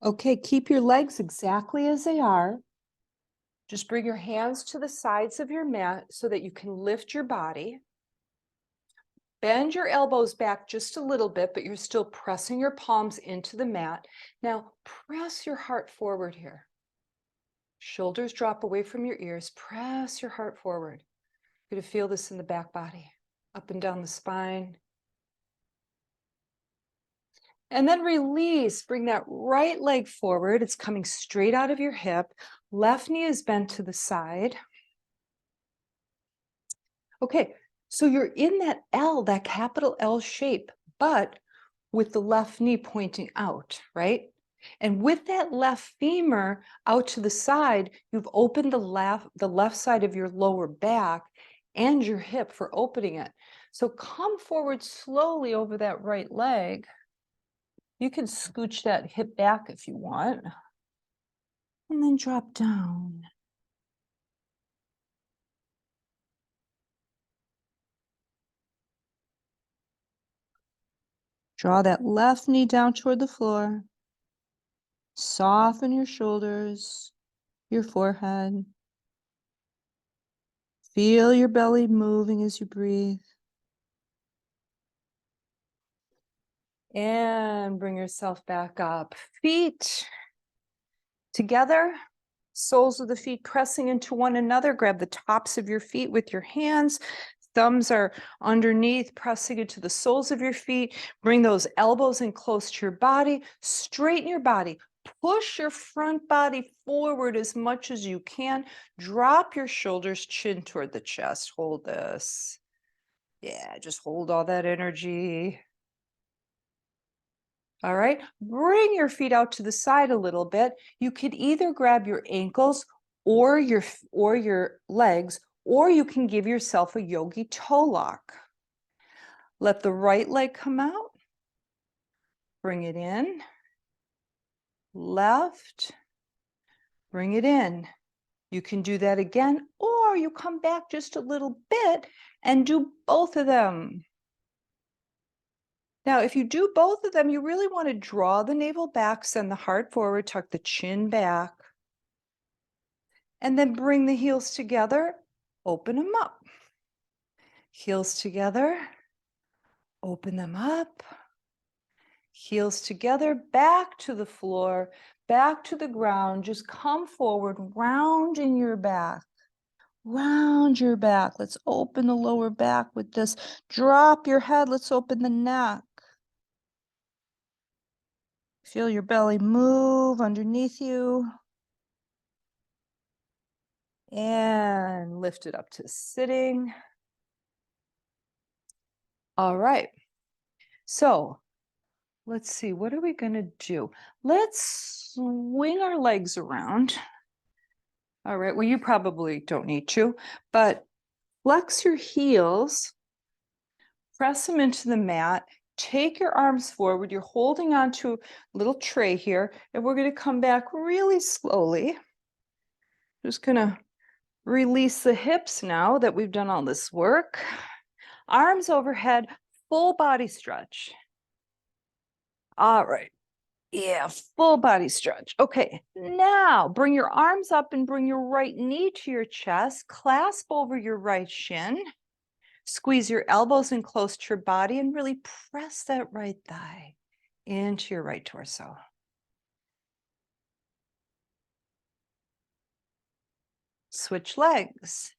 Okay, keep your legs exactly as they are. Just bring your hands to the sides of your mat so that you can lift your body. Bend your elbows back just a little bit, but you're still pressing your palms into the mat. Now, press your heart forward here. Shoulders drop away from your ears. Press your heart forward. You're going to feel this in the back body, up and down the spine. And then release. Bring that right leg forward. It's coming straight out of your hip. Left knee is bent to the side. Okay, so you're in that L, that capital L shape, but with the left knee pointing out, right? And with that left femur out to the side, you've opened the left side of your lower back and your hip for opening it. So come forward slowly over that right leg. You can scooch that hip back if you want. And then drop down. Draw that left knee down toward the floor. Soften your shoulders, your forehead. Feel your belly moving as you breathe. And bring yourself back up. Feet together, soles of the feet pressing into one another. Grab the tops of your feet with your hands. Thumbs are underneath, pressing into the soles of your feet. Bring those elbows in close to your body. Straighten your body. Push your front body forward as much as you can. Drop your shoulders, chin toward the chest. Hold this. Yeah, just hold all that energy. All right, bring your feet out to the side a little bit. You could either grab your ankles or your legs, or you can give yourself a yogi toe lock. Let the right leg come out. Bring it in. Left. Bring it in. You can do that again, or you come back just a little bit and do both of them. Now, if you do both of them, you really want to draw the navel back, send the heart forward, tuck the chin back, and then bring the heels together, open them up. Heels together. Open them up. Heels together, back to the floor, back to the ground. Just come forward, round in your back. Round your back. Let's open the lower back with this. Drop your head. Let's open the neck. Feel your belly move underneath you. And lift it up to sitting. All right. So let's see, what are we going to do? Let's swing our legs around. All right, well, you probably don't need to, but flex your heels, press them into the mat, take your arms forward. You're holding onto a little tray here, and we're going to come back really slowly. Just going to release the hips now that we've done all this work. Arms overhead, full body stretch. All right. Yeah, full body stretch. Okay, now bring your arms up and bring your right knee to your chest. Clasp over your right shin. Squeeze your elbows in close to your body and really press that right thigh into your right torso. Switch legs.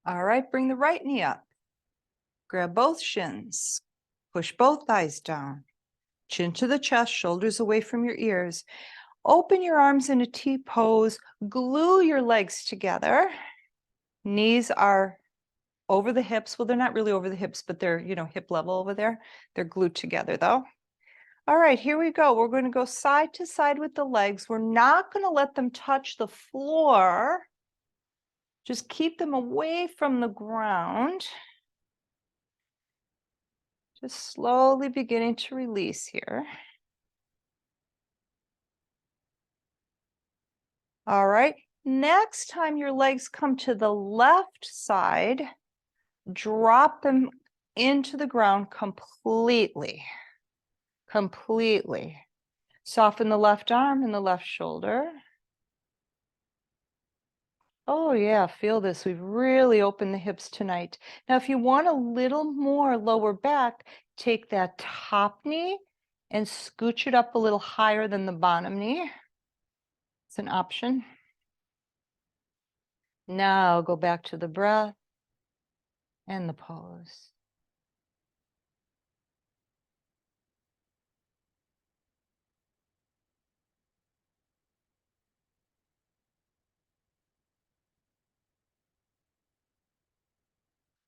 All right, bring the right knee up. Grab both shins. Push both thighs down. Chin to the chest, shoulders away from your ears. Open your arms in a T pose. Glue your legs together. Knees are over the hips. Well, they're not really over the hips, but they're, hip level over there. They're glued together though. All right, here we go. We're going to go side to side with the legs. We're not going to let them touch the floor. Just keep them away from the ground. Just slowly beginning to release here. All right, next time your legs come to the left side, drop them into the ground completely. Completely. Soften the left arm and the left shoulder. Oh yeah, feel this. We've really opened the hips tonight. Now, if you want a little more lower back, take that top knee and scooch it up a little higher than the bottom knee. It's an option. Now go back to the breath and the pose.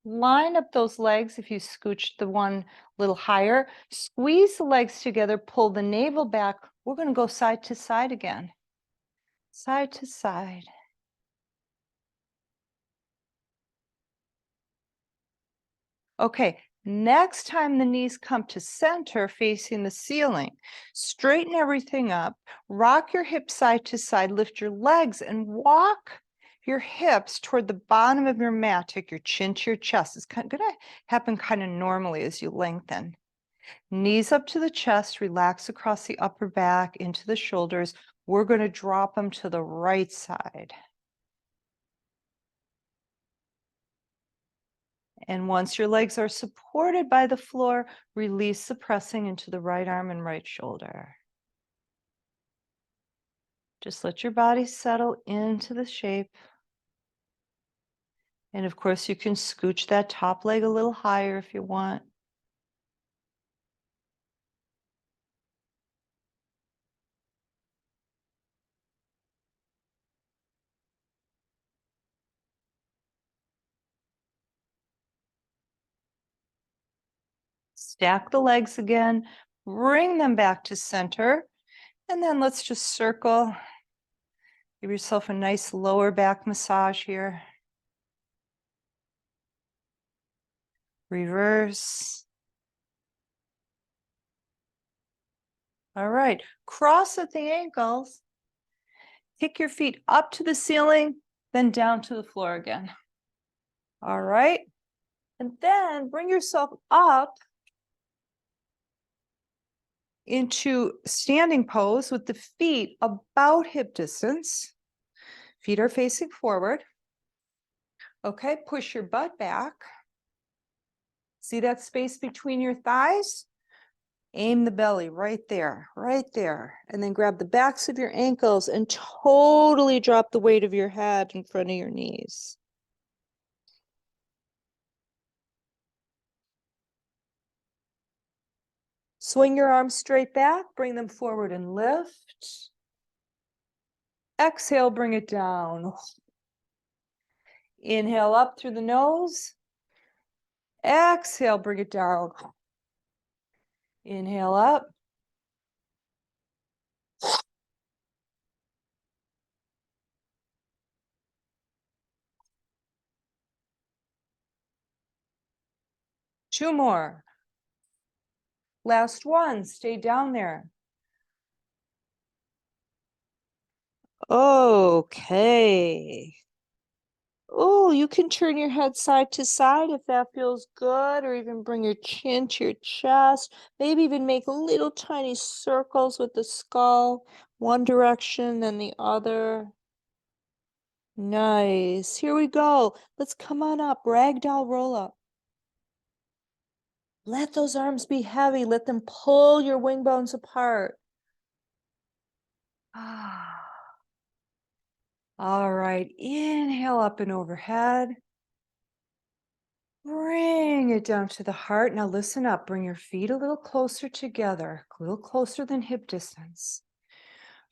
Line up those legs if you scooched the one a little higher. Squeeze the legs together, pull the navel back. We're going to go side to side again. Side to side. Okay, next time the knees come to center facing the ceiling, straighten everything up, rock your hips side to side, lift your legs and walk your hips toward the bottom of your mat. Take your chin to your chest. It's going to happen kind of normally as you lengthen. Knees up to the chest, relax across the upper back into the shoulders. We're going to drop them to the right side. And once your legs are supported by the floor, release the pressing into the right arm and right shoulder. Just let your body settle into the shape. And of course, you can scooch that top leg a little higher if you want. Stack the legs again, bring them back to center. And then let's just circle. Give yourself a nice lower back massage here. Reverse. All right, cross at the ankles. Kick your feet up to the ceiling, then down to the floor again. All right, and then bring yourself up into standing pose with the feet about hip distance. Feet are facing forward. Okay, push your butt back. See that space between your thighs? Aim the belly right there, and then grab the backs of your ankles and totally drop the weight of your head in front of your knees. Swing your arms straight back, bring them forward and lift. Exhale, bring it down. Inhale up through the nose. Exhale, bring it down. Inhale up. Two more. Last one, stay down there. Okay. Oh, you can turn your head side to side if that feels good, or even bring your chin to your chest. Maybe even make little tiny circles with the skull, one direction, then the other. Nice. Here we go. Let's come on up. Ragdoll roll up. Let those arms be heavy. Let them pull your wing bones apart. All right. Inhale up and overhead. Bring it down to the heart. Now listen up. Bring your feet a little closer together, a little closer than hip distance.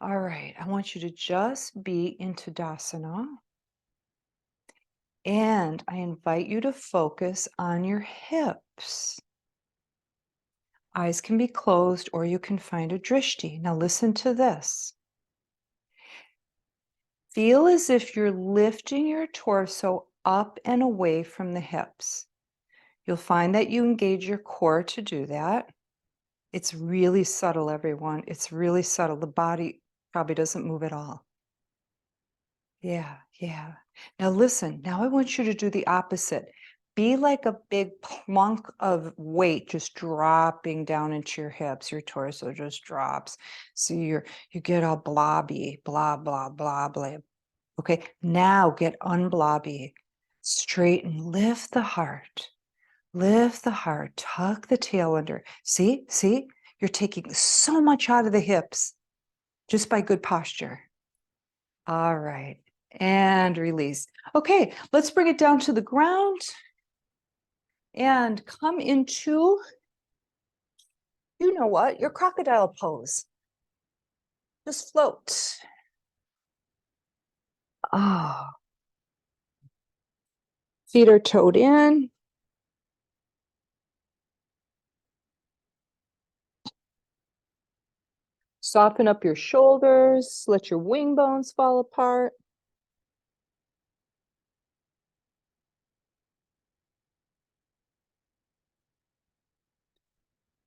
All right. I want you to just be in Tadasana. And I invite you to focus on your hips. Eyes can be closed or you can find a drishti. Now listen to this. Feel as if you're lifting your torso up and away from the hips. You'll find that you engage your core to do that. It's really subtle, everyone. It's really subtle. The body probably doesn't move at all. Yeah. Now listen, now I want you to do the opposite. Be like a big plunk of weight just dropping down into your hips. Your torso just drops. So you get all blobby, blah, blah, blah, blah. Okay, now get unblobby. Straighten, lift the heart. Lift the heart, tuck the tail under. See, you're taking so much out of the hips just by good posture. All right, and release. Okay, let's bring it down to the ground and come into, you know what, your crocodile pose. Just float. Oh. Feet are toed in. Soften up your shoulders, let your wing bones fall apart.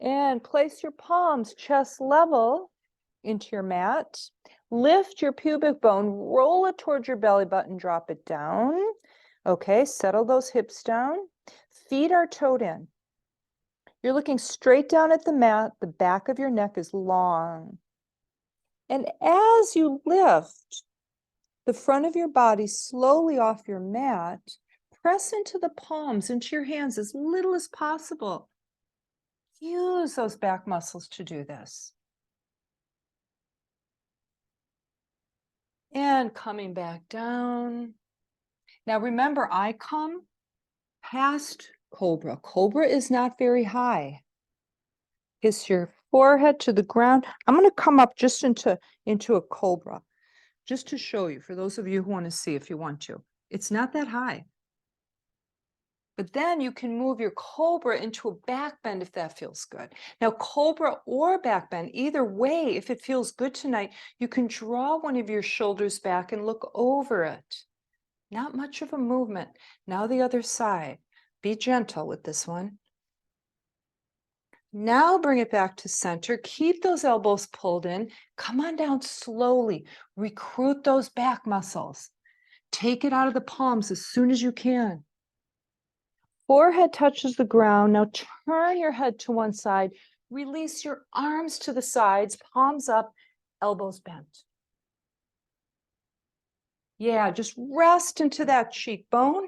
And place your palms chest level into your mat. Lift your pubic bone, roll it towards your belly button, drop it down. Okay, settle those hips down. Feet are toed in. You're looking straight down at the mat. The back of your neck is long. And as you lift the front of your body slowly off your mat, press into the palms, into your hands as little as possible. Use those back muscles to do this. And coming back down. Now remember, I come past cobra. Cobra is not very high. Kiss your forehead to the ground. I'm going to come up just into a cobra, just to show you, for those of you who want to see if you want to. It's not that high. But then you can move your cobra into a back bend if that feels good. Now, cobra or back bend, either way, if it feels good tonight, you can draw one of your shoulders back and look over it. Not much of a movement. Now the other side. Be gentle with this one. Now bring it back to center. Keep those elbows pulled in. Come on down slowly. Recruit those back muscles. Take it out of the palms as soon as you can. Forehead touches the ground. Now turn your head to one side. Release your arms to the sides, palms up, elbows bent. Yeah, just rest into that cheekbone.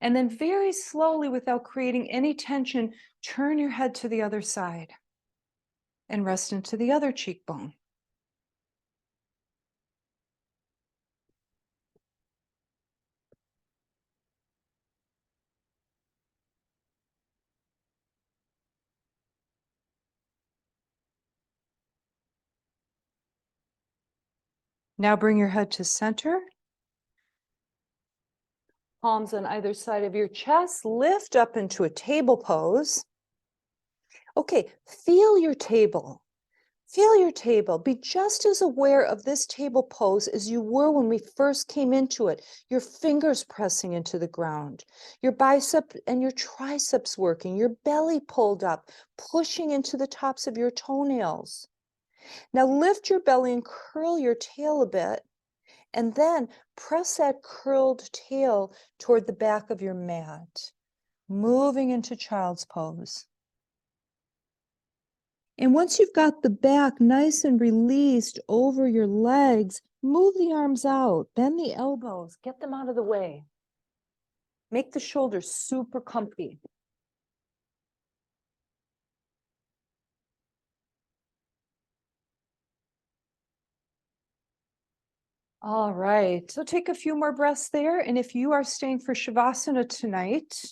And then very slowly, without creating any tension, turn your head to the other side and rest into the other cheekbone. Now bring your head to center. Palms on either side of your chest. Lift up into a table pose. Okay, feel your table. Feel your table. Be just as aware of this table pose as you were when we first came into it. Your fingers pressing into the ground, your bicep and your triceps working, your belly pulled up, pushing into the tops of your toenails. Now lift your belly and curl your tail a bit, and then press that curled tail toward the back of your mat, moving into child's pose. And once you've got the back nice and released over your legs, move the arms out, bend the elbows, get them out of the way. Make the shoulders super comfy. All right, so take a few more breaths there. And if you are staying for Shavasana tonight,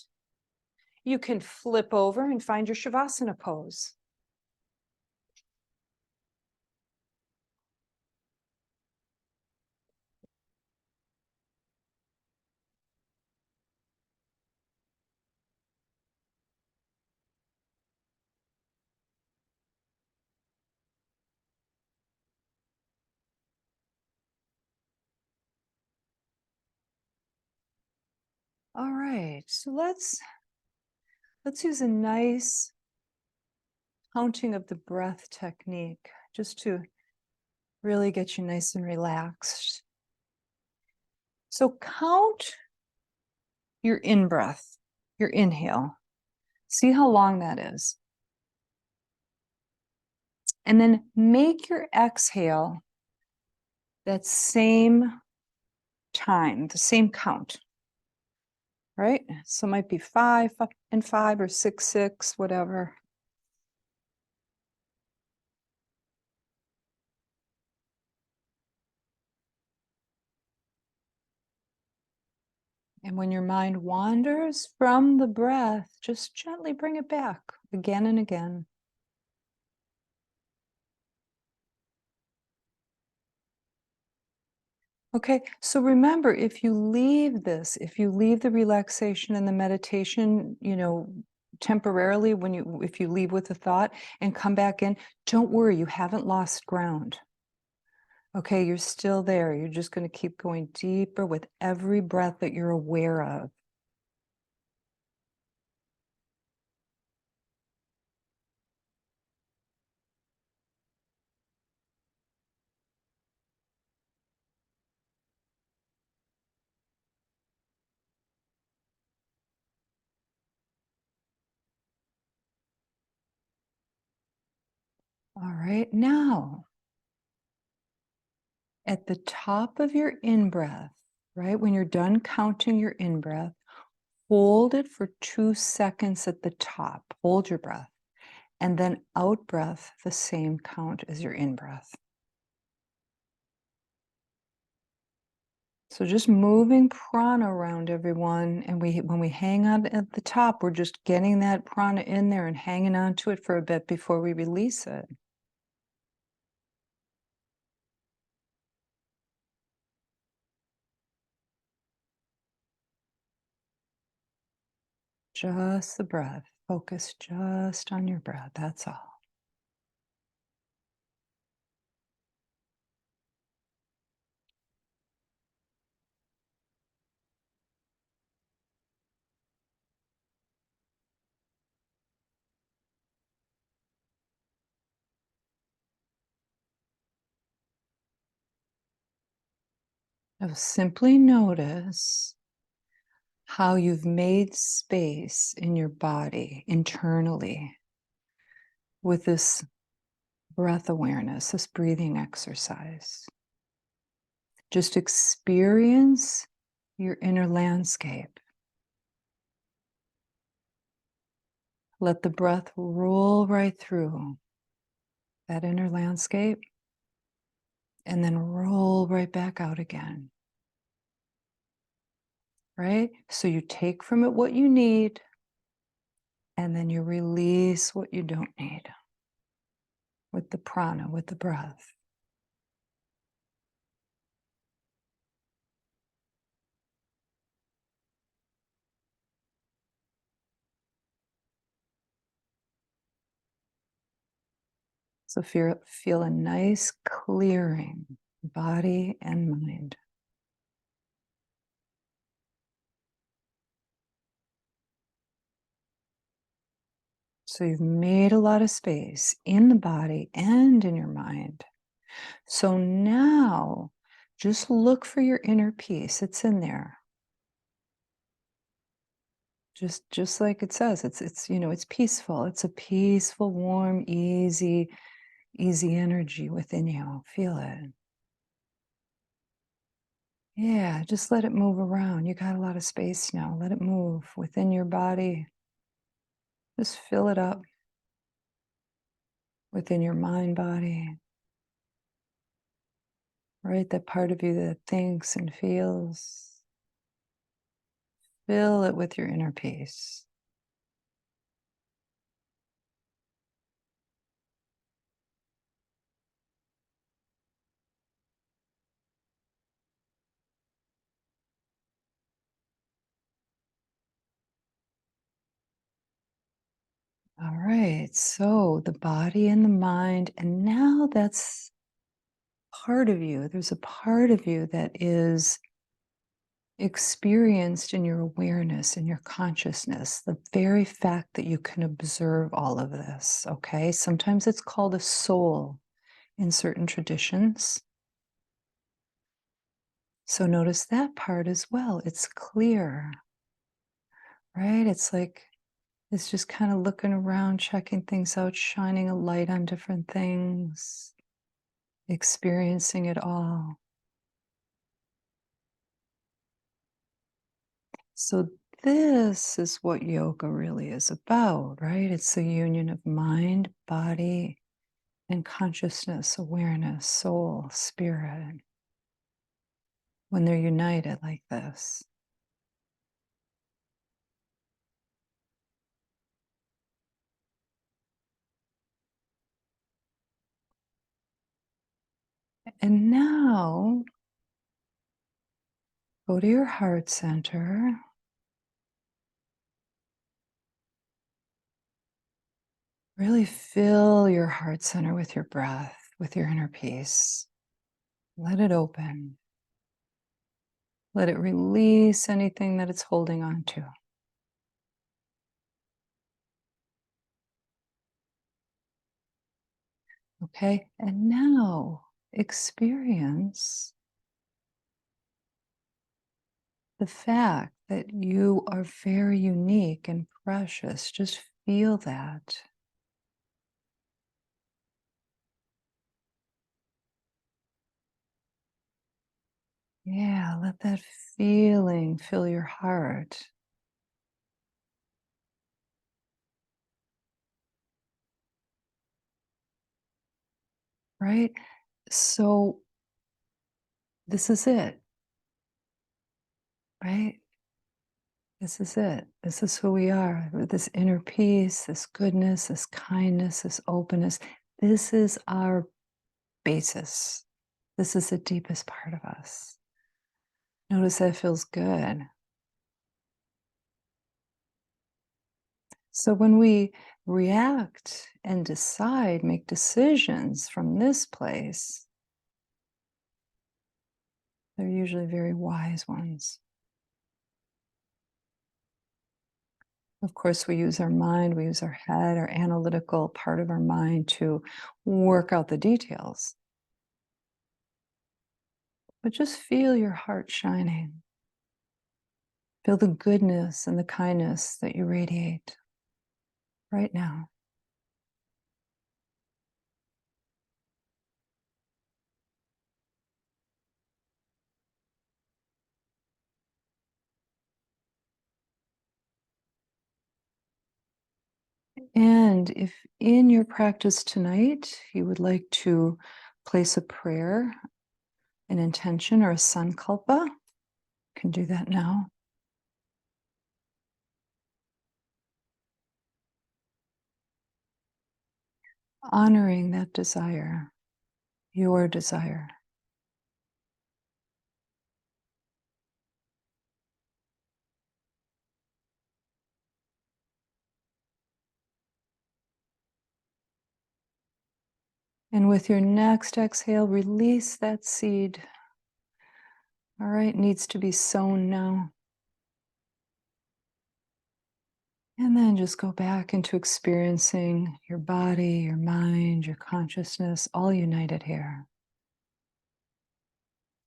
you can flip over and find your Shavasana pose. All right, so let's use a nice counting of the breath technique just to really get you nice and relaxed. So count your in-breath, your inhale. See how long that is. And then make your exhale that same time, the same count, right? So it might be 5 and 5 or 6, 6, whatever. And when your mind wanders from the breath, just gently bring it back again and again. Okay, so remember, if you leave the relaxation and the meditation, temporarily, if you leave with a thought and come back in, don't worry, you haven't lost ground. Okay, you're still there. You're just going to keep going deeper with every breath that you're aware of. All right, now at the top of your in-breath, right, when you're done counting your in-breath, hold it for 2 seconds at the top. Hold your breath. And then out-breath the same count as your in-breath. So just moving prana around, everyone. And when we hang on at the top, we're just getting that prana in there and hanging on to it for a bit before we release it. Just the breath. Focus just on your breath. That's all. Now simply notice how you've made space in your body internally with this breath awareness, this breathing exercise. Just experience your inner landscape. Let the breath roll right through that inner landscape and then roll right back out again. Right? So you take from it what you need and then you release what you don't need with the prana, with the breath. So feel a nice clearing, body and mind. So you've made a lot of space in the body and in your mind. So now just look for your inner peace. It's in there. Just like it says, it's peaceful. It's a peaceful, warm, easy energy within you. Feel it. Yeah, just let it move around. You got a lot of space now. Let it move within your body. Just fill it up within your mind body, right? That part of you that thinks and feels. Fill it with your inner peace. All right, so the body and the mind, and now that's part of you. There's a part of you that is experienced in your awareness, in your consciousness, the very fact that you can observe all of this, okay? Sometimes it's called a soul in certain traditions. So notice that part as well. It's clear, right? It's like it's just kind of looking around, checking things out, shining a light on different things, experiencing it all. So this is what yoga really is about, right? It's the union of mind, body, and consciousness, awareness, soul, spirit, when they're united like this. And now go to your heart center. Really fill your heart center with your breath, with your inner peace. Let it open. Let it release anything that it's holding on to. Okay, and now experience the fact that you are very unique and precious. Just feel that. Yeah, let that feeling fill your heart. Right? So this is it, right? This is it. This is who we are. With this inner peace, this goodness, this kindness, this openness. This is our basis. This is the deepest part of us. Notice that feels good. So when we react and decide, make decisions from this place, they're usually very wise ones. Of course, we use our mind, we use our head, our analytical part of our mind to work out the details. but just feel your heart shining. Feel the goodness and the kindness that you radiate right now. And if in your practice tonight, you would like to place a prayer, an intention, or a sankalpa, you can do that now. Honoring that desire, your desire. And with your next exhale, release that seed. All right, needs to be sown now. And then just go back into experiencing your body, your mind, your consciousness, all united here,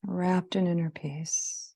wrapped in inner peace.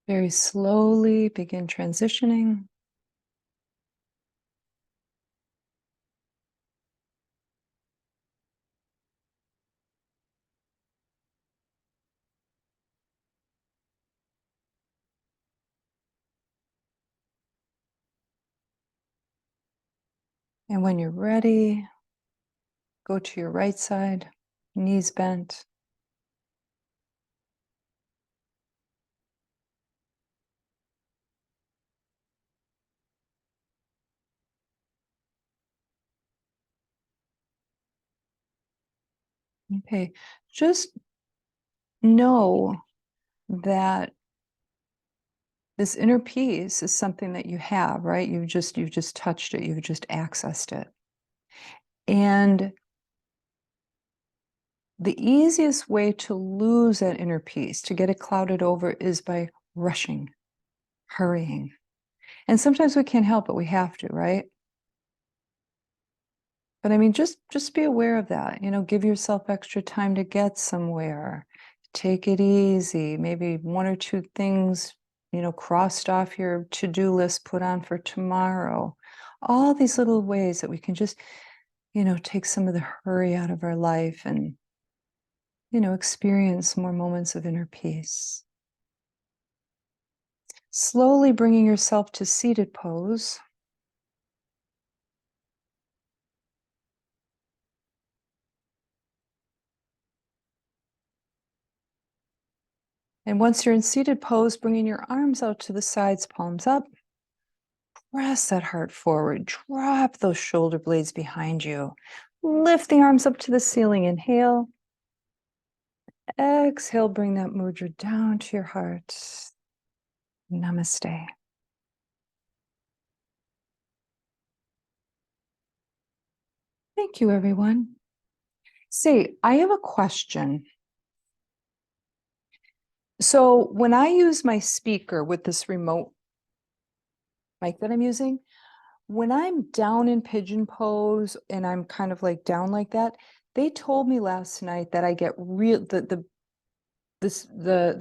Very slowly begin transitioning. And when you're ready, go to your right side, knees bent. Okay, just know that this inner peace is something that you have, right? You've just touched it, you've just accessed it. And the easiest way to lose that inner peace, to get it clouded over, is by rushing, hurrying. And sometimes we can't help it, we have to, right? But I mean, just be aware of that. Give yourself extra time to get somewhere. Take it easy. Maybe one or two things, crossed off your to-do list, put on for tomorrow. All these little ways that we can just, take some of the hurry out of our life and, experience more moments of inner peace. Slowly bringing yourself to seated pose. And once you're in seated pose, bringing your arms out to the sides, palms up. Press that heart forward. Drop those shoulder blades behind you. Lift the arms up to the ceiling. Inhale. Exhale, bring that mudra down to your heart. Namaste. Thank you, everyone. Say, I have a question. So when I use my speaker with this remote mic that I'm using, when I'm down in pigeon pose and I'm kind of like down like that, they told me last night that I get the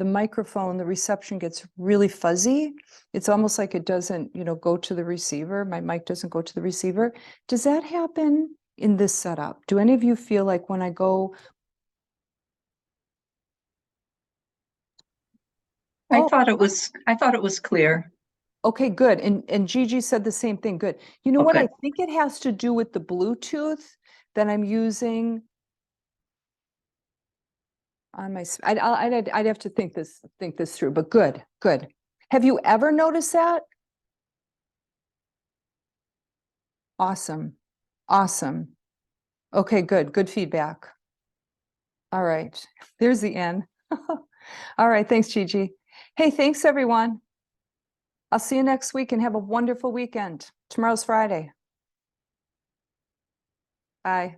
microphone, the reception gets really fuzzy. It's almost like it doesn't, go to the receiver. My mic doesn't go to the receiver. Does that happen in this setup? Do any of you feel like when I go? I thought it was clear. Okay, good. And Gigi said the same thing. Good. You know what? Okay. I think it has to do with the Bluetooth that I'm using. on my, I'd have to think this through, but good, good. Have you ever noticed that? Awesome, awesome. Okay, good feedback. All right, there's the end. All right, thanks, Gigi. Hey, thanks, everyone. I'll see you next week and have a wonderful weekend. Tomorrow's Friday. Bye.